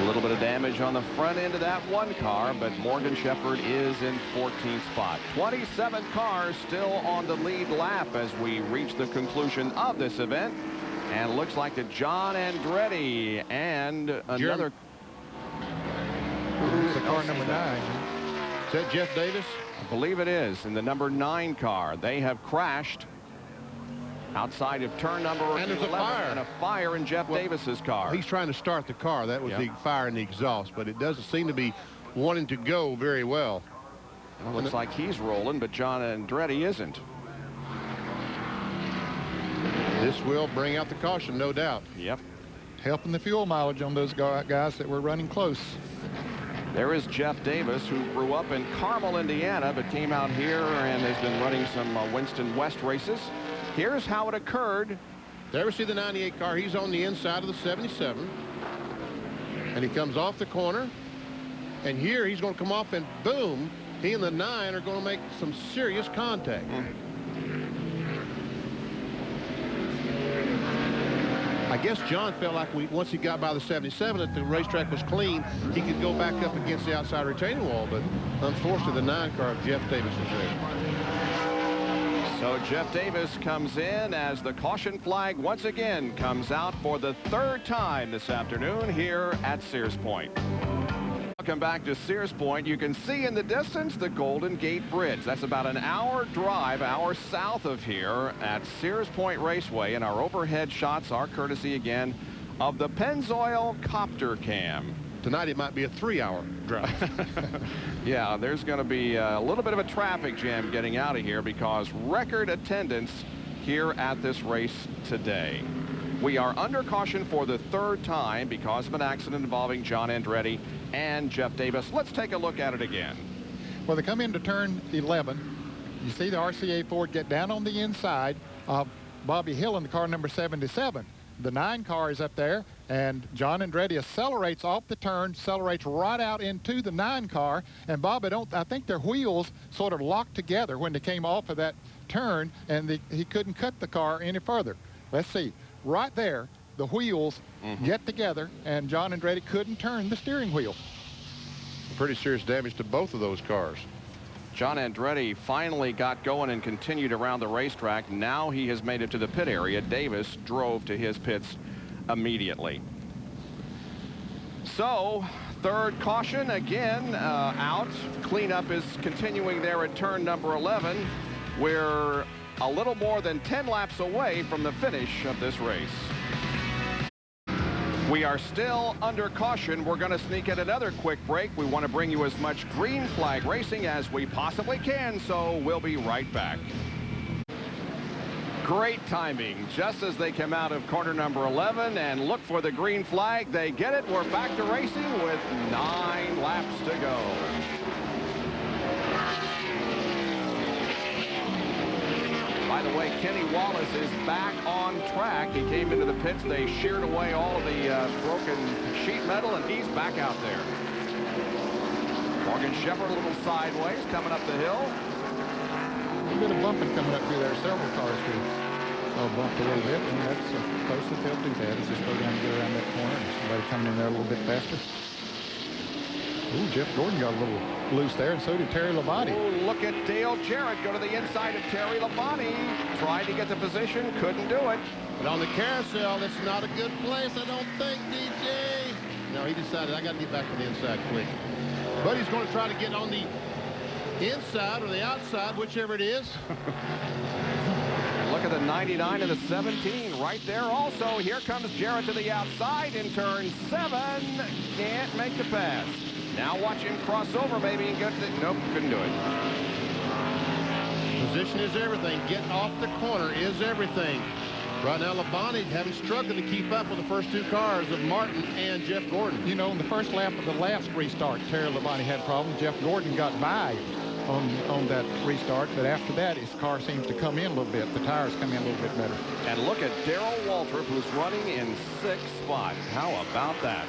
A little bit of damage on the front end of that one car, but Morgan Shepherd is in 14th spot. 27 cars still on the lead lap as we reach the conclusion of this event. And looks like that John Andretti and another... It's the car number 9. Is that Jeff Davis? I believe it is, in the number 9 car. They have crashed outside of turn number 11. And there's a fire. And a fire in Jeff Davis's car. He's trying to start the car. That was the fire in the exhaust, but it doesn't seem to be wanting to go very well. Well, looks like he's rolling, but John Andretti isn't. This will bring out the caution, no doubt. Yep. Helping the fuel mileage on those guys that were running close. There is Jeff Davis, who grew up in Carmel, Indiana, but came out here and has been running some Winston West races. Here's how it occurred. There we see the 98 car. He's on the inside of the 77. And he comes off the corner. And here he's going to come off, and boom, he and the 9 are going to make some serious contact. I guess John felt like once he got by the 77, that the racetrack was clean, he could go back up against the outside retaining wall. But unfortunately, the 9 car of Jeff Davis was there. So Jeff Davis comes in as the caution flag once again comes out for the 3rd time this afternoon here at Sears Point. Welcome back to Sears Point. You can see in the distance the Golden Gate Bridge. That's about an hour drive, hour south of here at Sears Point Raceway. And our overhead shots are courtesy again of the Pennzoil Copter Cam. Tonight it might be a 3-hour drive. Yeah, there's going to be a little bit of a traffic jam getting out of here because record attendance here at this race today. We are under caution for the 3rd time because of an accident involving John Andretti and Jeff Davis. Let's take a look at it again. Well, they come into turn 11. You see the RCA Ford get down on the inside of Bobby Hill in the car number 77. The 9 car is up there, and John Andretti accelerates off the turn, accelerates right out into the 9 car. And Bob, I think their wheels sort of locked together when they came off of that turn, and he couldn't cut the car any further. Let's see. Right there, the wheels get together, and John Andretti couldn't turn the steering wheel. Pretty serious damage to both of those cars. John Andretti finally got going and continued around the racetrack. Now he has made it to the pit area. Davis drove to his pits immediately. So, 3rd caution again out. Cleanup is continuing there at turn number 11. We're a little more than 10 laps away from the finish of this race. We are still under caution. We're going to sneak in another quick break. We want to bring you as much green flag racing as we possibly can, so we'll be right back. Great timing. Just as they come out of corner number 11 and look for the green flag, they get it. We're back to racing with 9 laps to go. By the way, Kenny Wallace is back on track. He came into the pits. They sheared away all of the broken sheet metal, and he's back out there. Morgan Shepherd a little sideways coming up the hill. A little bit of bumping coming up through there. Several cars do. Oh, bumped a little bit, and that's the closest they'll do that is just go down and get around that corner, and somebody coming in there a little bit faster. Ooh, Jeff Gordon got a little loose there, and so did Terry Labonte. Oh, look at Dale Jarrett go to the inside of Terry Labonte. Tried to get the position, couldn't do it. But on the carousel, that's not a good place, I don't think, DJ. No, he decided I got to get back on the inside quick. But he's going to try to get on the inside or the outside, whichever it is. And look at the 99 and the 17 right there also. Here comes Jarrett to the outside in turn 7. Can't make the pass. Now watch him cross over maybe and get it. Nope, couldn't do it. Position is everything. Get off the corner is everything. Right now, Labonte having struggled to keep up with the first 2 cars of Martin and Jeff Gordon. You know, in the first lap of the last restart, Terry Labonte had problems. Jeff Gordon got by on that restart, but after that, his car seems to come in a little bit. The tires come in a little bit better. And look at Darrell Waltrip, who's running in 6th spot. How about that?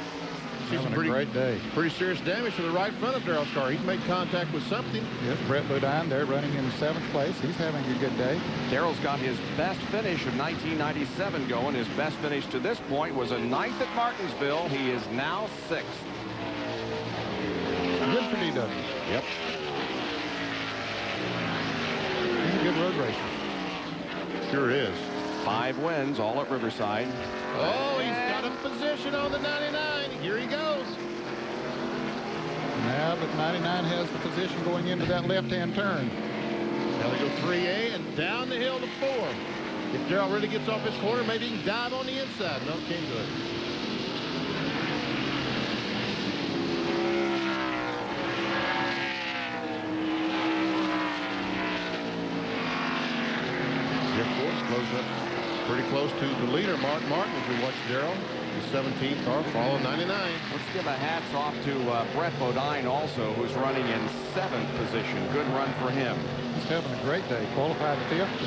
Having a great day. Pretty serious damage to the right front of Darrell's car. He's made contact with something. Yes, Brett Bodine there running in 7th place. He's having a good day. Darrell's got his best finish of 1997 going. His best finish to this point was a 9th at Martinsville. He is now 6th. Good for DW. Yep. He's a good road racer. Sure is. 5 wins, all at Riverside. Oh, he's got a position on the 99. Here he goes. Now, but 99 has the position going into that left-hand turn. Now they go 3A and down the hill to 4. If Darrell really gets off his corner, maybe he can dive on the inside. No, can't do it. Jeff Gordon's close up pretty close to the leader, Mark Martin, as we watch Darrell, the 17th car, follow 99. Let's give a hats off to Brett Bodine also, who's running in 7th position. Good run for him. He's having a great day. Qualified 5th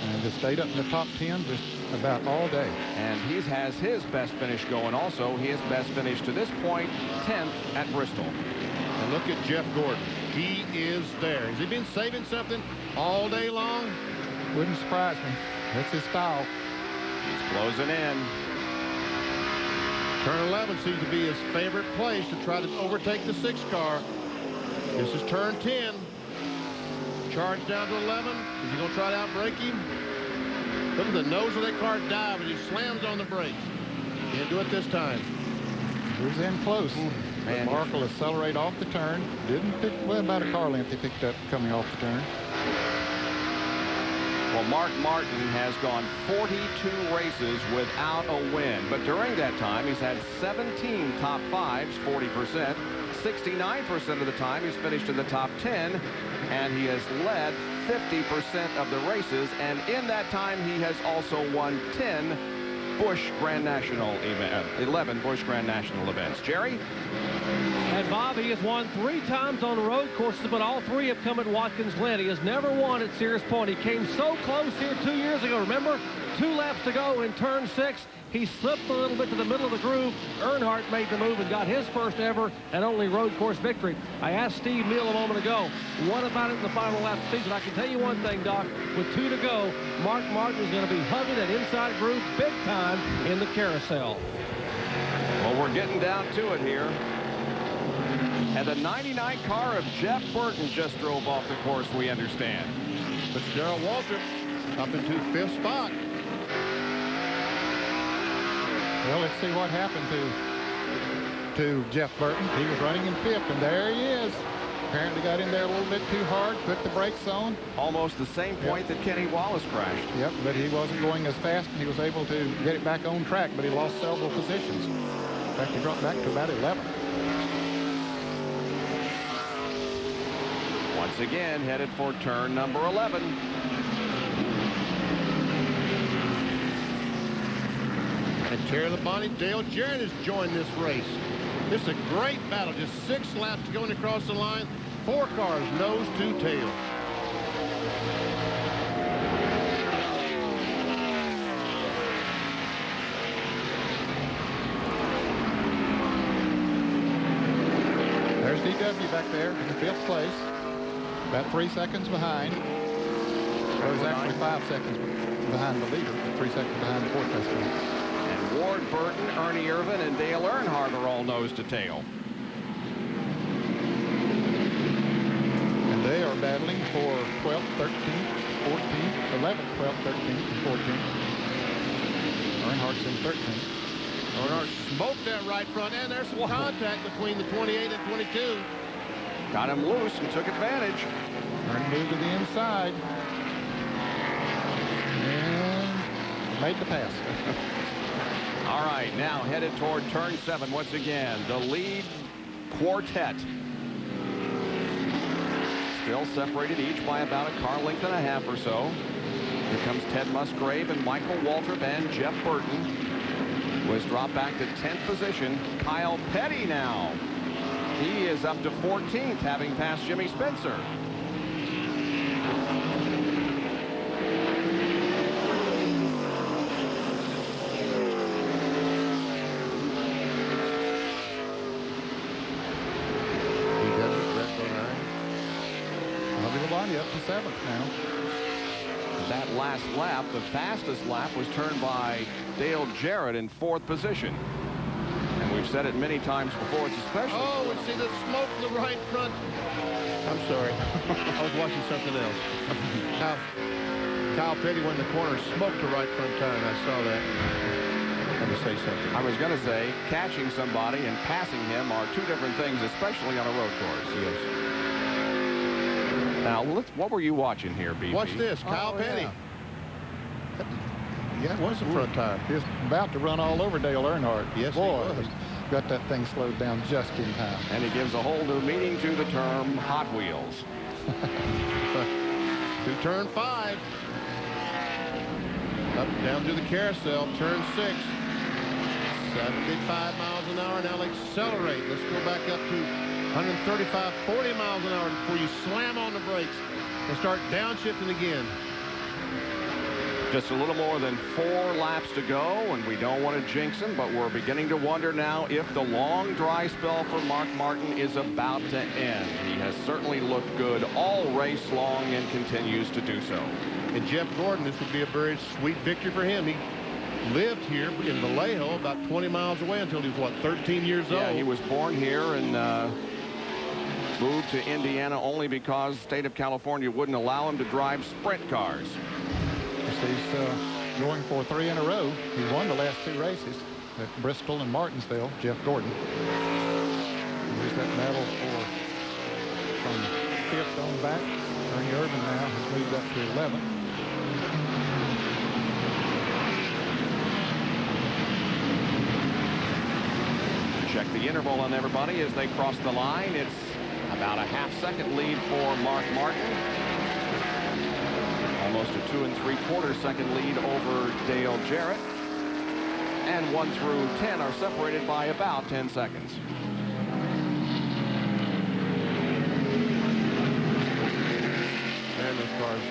and just stayed up in the top 10 just about all day. And he has his best finish going also. His best finish to this point, 10th at Bristol. And look at Jeff Gordon. He is there. Has he been saving something all day long? Wouldn't surprise me. That's his style. He's closing in. Turn 11 seems to be his favorite place to try to overtake the 6 car. This is turn 10. Charge down to 11. Is he going to try to outbrake him? Look at the nose of that car dive as he slams on the brakes. Can't do it this time. He was in close. Man. Mark will accelerate off the turn. Didn't pick, well, about a car length he picked up coming off the turn. Well, Mark Martin has gone 42 races without a win. But during that time, he's had 17 top 5s, 40%. 69% of the time, he's finished in the top 10. And he has led 50% of the races. And in that time, he has also won 10 Busch Grand National event, 11 Busch Grand National events. Jerry? And Bob, he has won 3 times on the road courses, but all 3 have come at Watkins Glen. He has never won at Sears Point. He came so close here 2 years ago. Remember, 2 laps to go in turn 6. He slipped a little bit to the middle of the groove. Earnhardt made the move and got his first ever and only road course victory. I asked Steve Neal a moment ago, what about it in the final lap of the season? I can tell you one thing, Doc. With 2 to go, Mark Martin is going to be hugging that inside groove big time in the carousel. Well, we're getting down to it here. And the 99 car of Jeff Burton just drove off the course, we understand. But Darrell Waltrip up into 5th spot. Well, let's see what happened to Jeff Burton. He was running in 5th, and there he is. Apparently got in there a little bit too hard, put the brakes on. Almost the same point that Kenny Wallace crashed. Yep, but he wasn't going as fast, and he was able to get it back on track, but he lost several positions. In fact, he dropped back to about 11th. Once again, headed for turn number 11. And Terry Labonte, Dale Jarrett has joined this race. This is a great battle. Just 6 laps going across the line. 4 cars, nose to tail. There's DW back there in the 5th place. About 3 seconds behind. Well, it was actually 5 seconds behind the leader, but 3 seconds behind the 4th place. And Ward Burton, Ernie Irvan, and Dale Earnhardt are all nose to tail. 12th, 13th, 14th, 11th, 12th, 13th, and 14th. Earnhardt's in 13th. Earnhardt smoked that right front, and there's some contact between the 28 and 22. Got him loose and took advantage. Earnhardt moved to the inside. And made the pass. All right, now headed toward turn 7 once again. The lead quartet. Still separated each by about a car length and a half or so. Here comes Ted Musgrave and Michael Waltrip and Jeff Burton. Was dropped back to 10th position. Kyle Petty now. He is up to 14th, having passed Jimmy Spencer. Up to 7th now. That last lap, the fastest lap, was turned by Dale Jarrett in 4th position. And we've said it many times before, it's especially... Oh, we see the smoke in the right front. I'm sorry. I was watching something else. Kyle Petty went in the corner, smoked the right front tire, and I saw that. Let me say something. I was going to say, catching somebody and passing him are two different things, especially on a road course. Yes. Now, what were you watching here, BP? Watch this, Kyle Petty. Yeah, it was the front tire. He was about to run all over Dale Earnhardt. Yes, boy, he was. Got that thing slowed down just in time. And he gives a whole new meaning to the term Hot Wheels. To turn 5. Up down to the carousel, turn 6. 75 miles an hour. Now accelerate. Let's go back up to 135, 40 miles an hour before you slam on the brakes and start downshifting again. Just a little more than 4 laps to go, and we don't want to jinx him, but we're beginning to wonder now if the long dry spell for Mark Martin is about to end. He has certainly looked good all race long and continues to do so. And Jeff Gordon, this would be a very sweet victory for him. He lived here in Vallejo, about 20 miles away until he was, what, 13 years old? Yeah, he was born here and moved to Indiana only because the state of California wouldn't allow him to drive sprint cars. He's going for 3 in a row. He won the last 2 races at Bristol and Martinsville, Jeff Gordon. There's that battle from 5th on back. Ernie Irvan now has moved up to 11th. Check the interval on everybody as they cross the line. It's about a half-second lead for Mark Martin. Almost a 2 3/4 second lead over Dale Jarrett. And 1 through 10 are separated by about 10 seconds. Man, those cars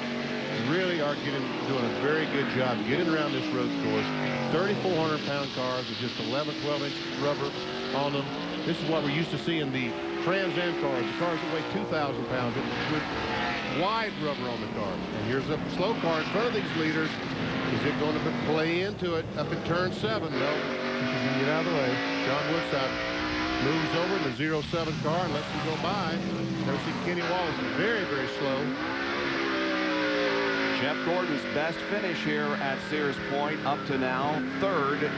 really are doing a very good job getting around this road course. 3,400-pound cars with just 11, 12-inch rubber on them. This is what we're used to seeing the Trans Am cars, the cars that weigh 2,000 pounds with wide rubber on the car. And here's a slow car in front of these leaders. Is it going to play into it up at turn 7? No. He's going to get out of the way. John Woodside moves over in the 07 car and lets him go by. There we see Kenny Wallace very, very slow. Jeff Gordon's best finish here at Sears Point up to now, 3rd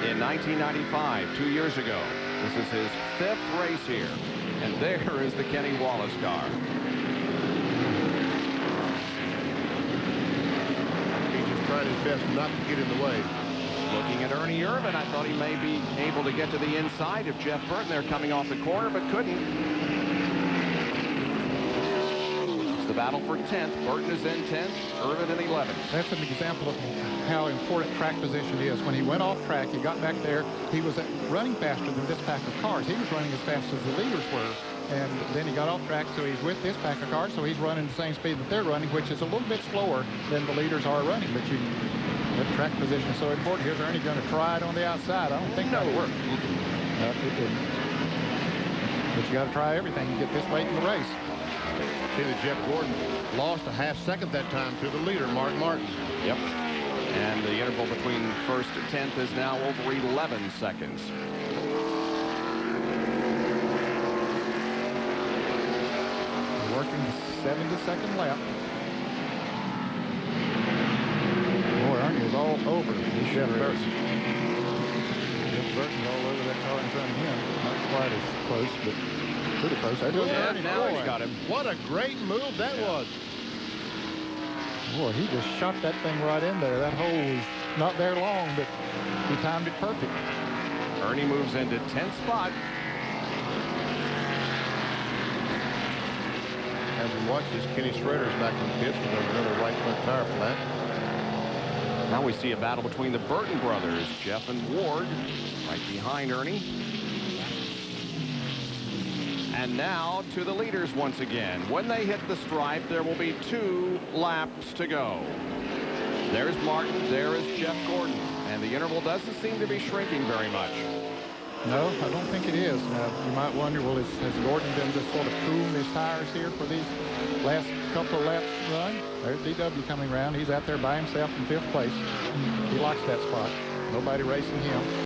in 1995, 2 years ago. This is his 5th race here. And there is the Kenny Wallace car. He's just trying his best not to get in the way. Looking at Ernie Irvan, I thought he may be able to get to the inside of Jeff Burton there coming off the corner, but couldn't. It's the battle for 10th. Burton is in 10th, Irvan in 11th. That's an example of how important track position is. When he went off track, he got back there, he was running faster than this pack of cars. He was running as fast as the leaders were. And then he got off track, so he's with this pack of cars, so he's running the same speed that they're running, which is a little bit slower than the leaders are running. But that track position is so important. Here's Ernie going to try it on the outside. I don't think that'll work. No, it didn't. But you got to try everything to get this late in the race. See that Jeff Gordon lost a half second that time to the leader, Mark Martin. Yep. And the interval between 1st and 10th is now over 11 seconds. approaching the 72nd lap. Boy, Ernie is all over Jeff Burton. Jeff Burton's all over that car in front of him. Not quite as close, but pretty close. There goes Yeah, Ernie. now he's Boy. got him. What a great move that was. Boy, he just shot that thing right in there. That hole was not there long, but he timed it perfect. Ernie moves into 10th spot. As we watch this, Kenny Schrader's back in the pits with another right front tire flat. Now we see a battle between the Burton brothers, Jeff and Ward, right behind Ernie. And now to the leaders once again. When they hit the stripe, there will be 2 laps to go. There's Martin, there is Jeff Gordon, and the interval doesn't seem to be shrinking very much. No, I don't think it is. You might wonder, well, has Gordon been just sort of cooling his tires here for these last couple of laps run? There's DW coming around. He's out there by himself in 5th place. He likes that spot. Nobody racing him.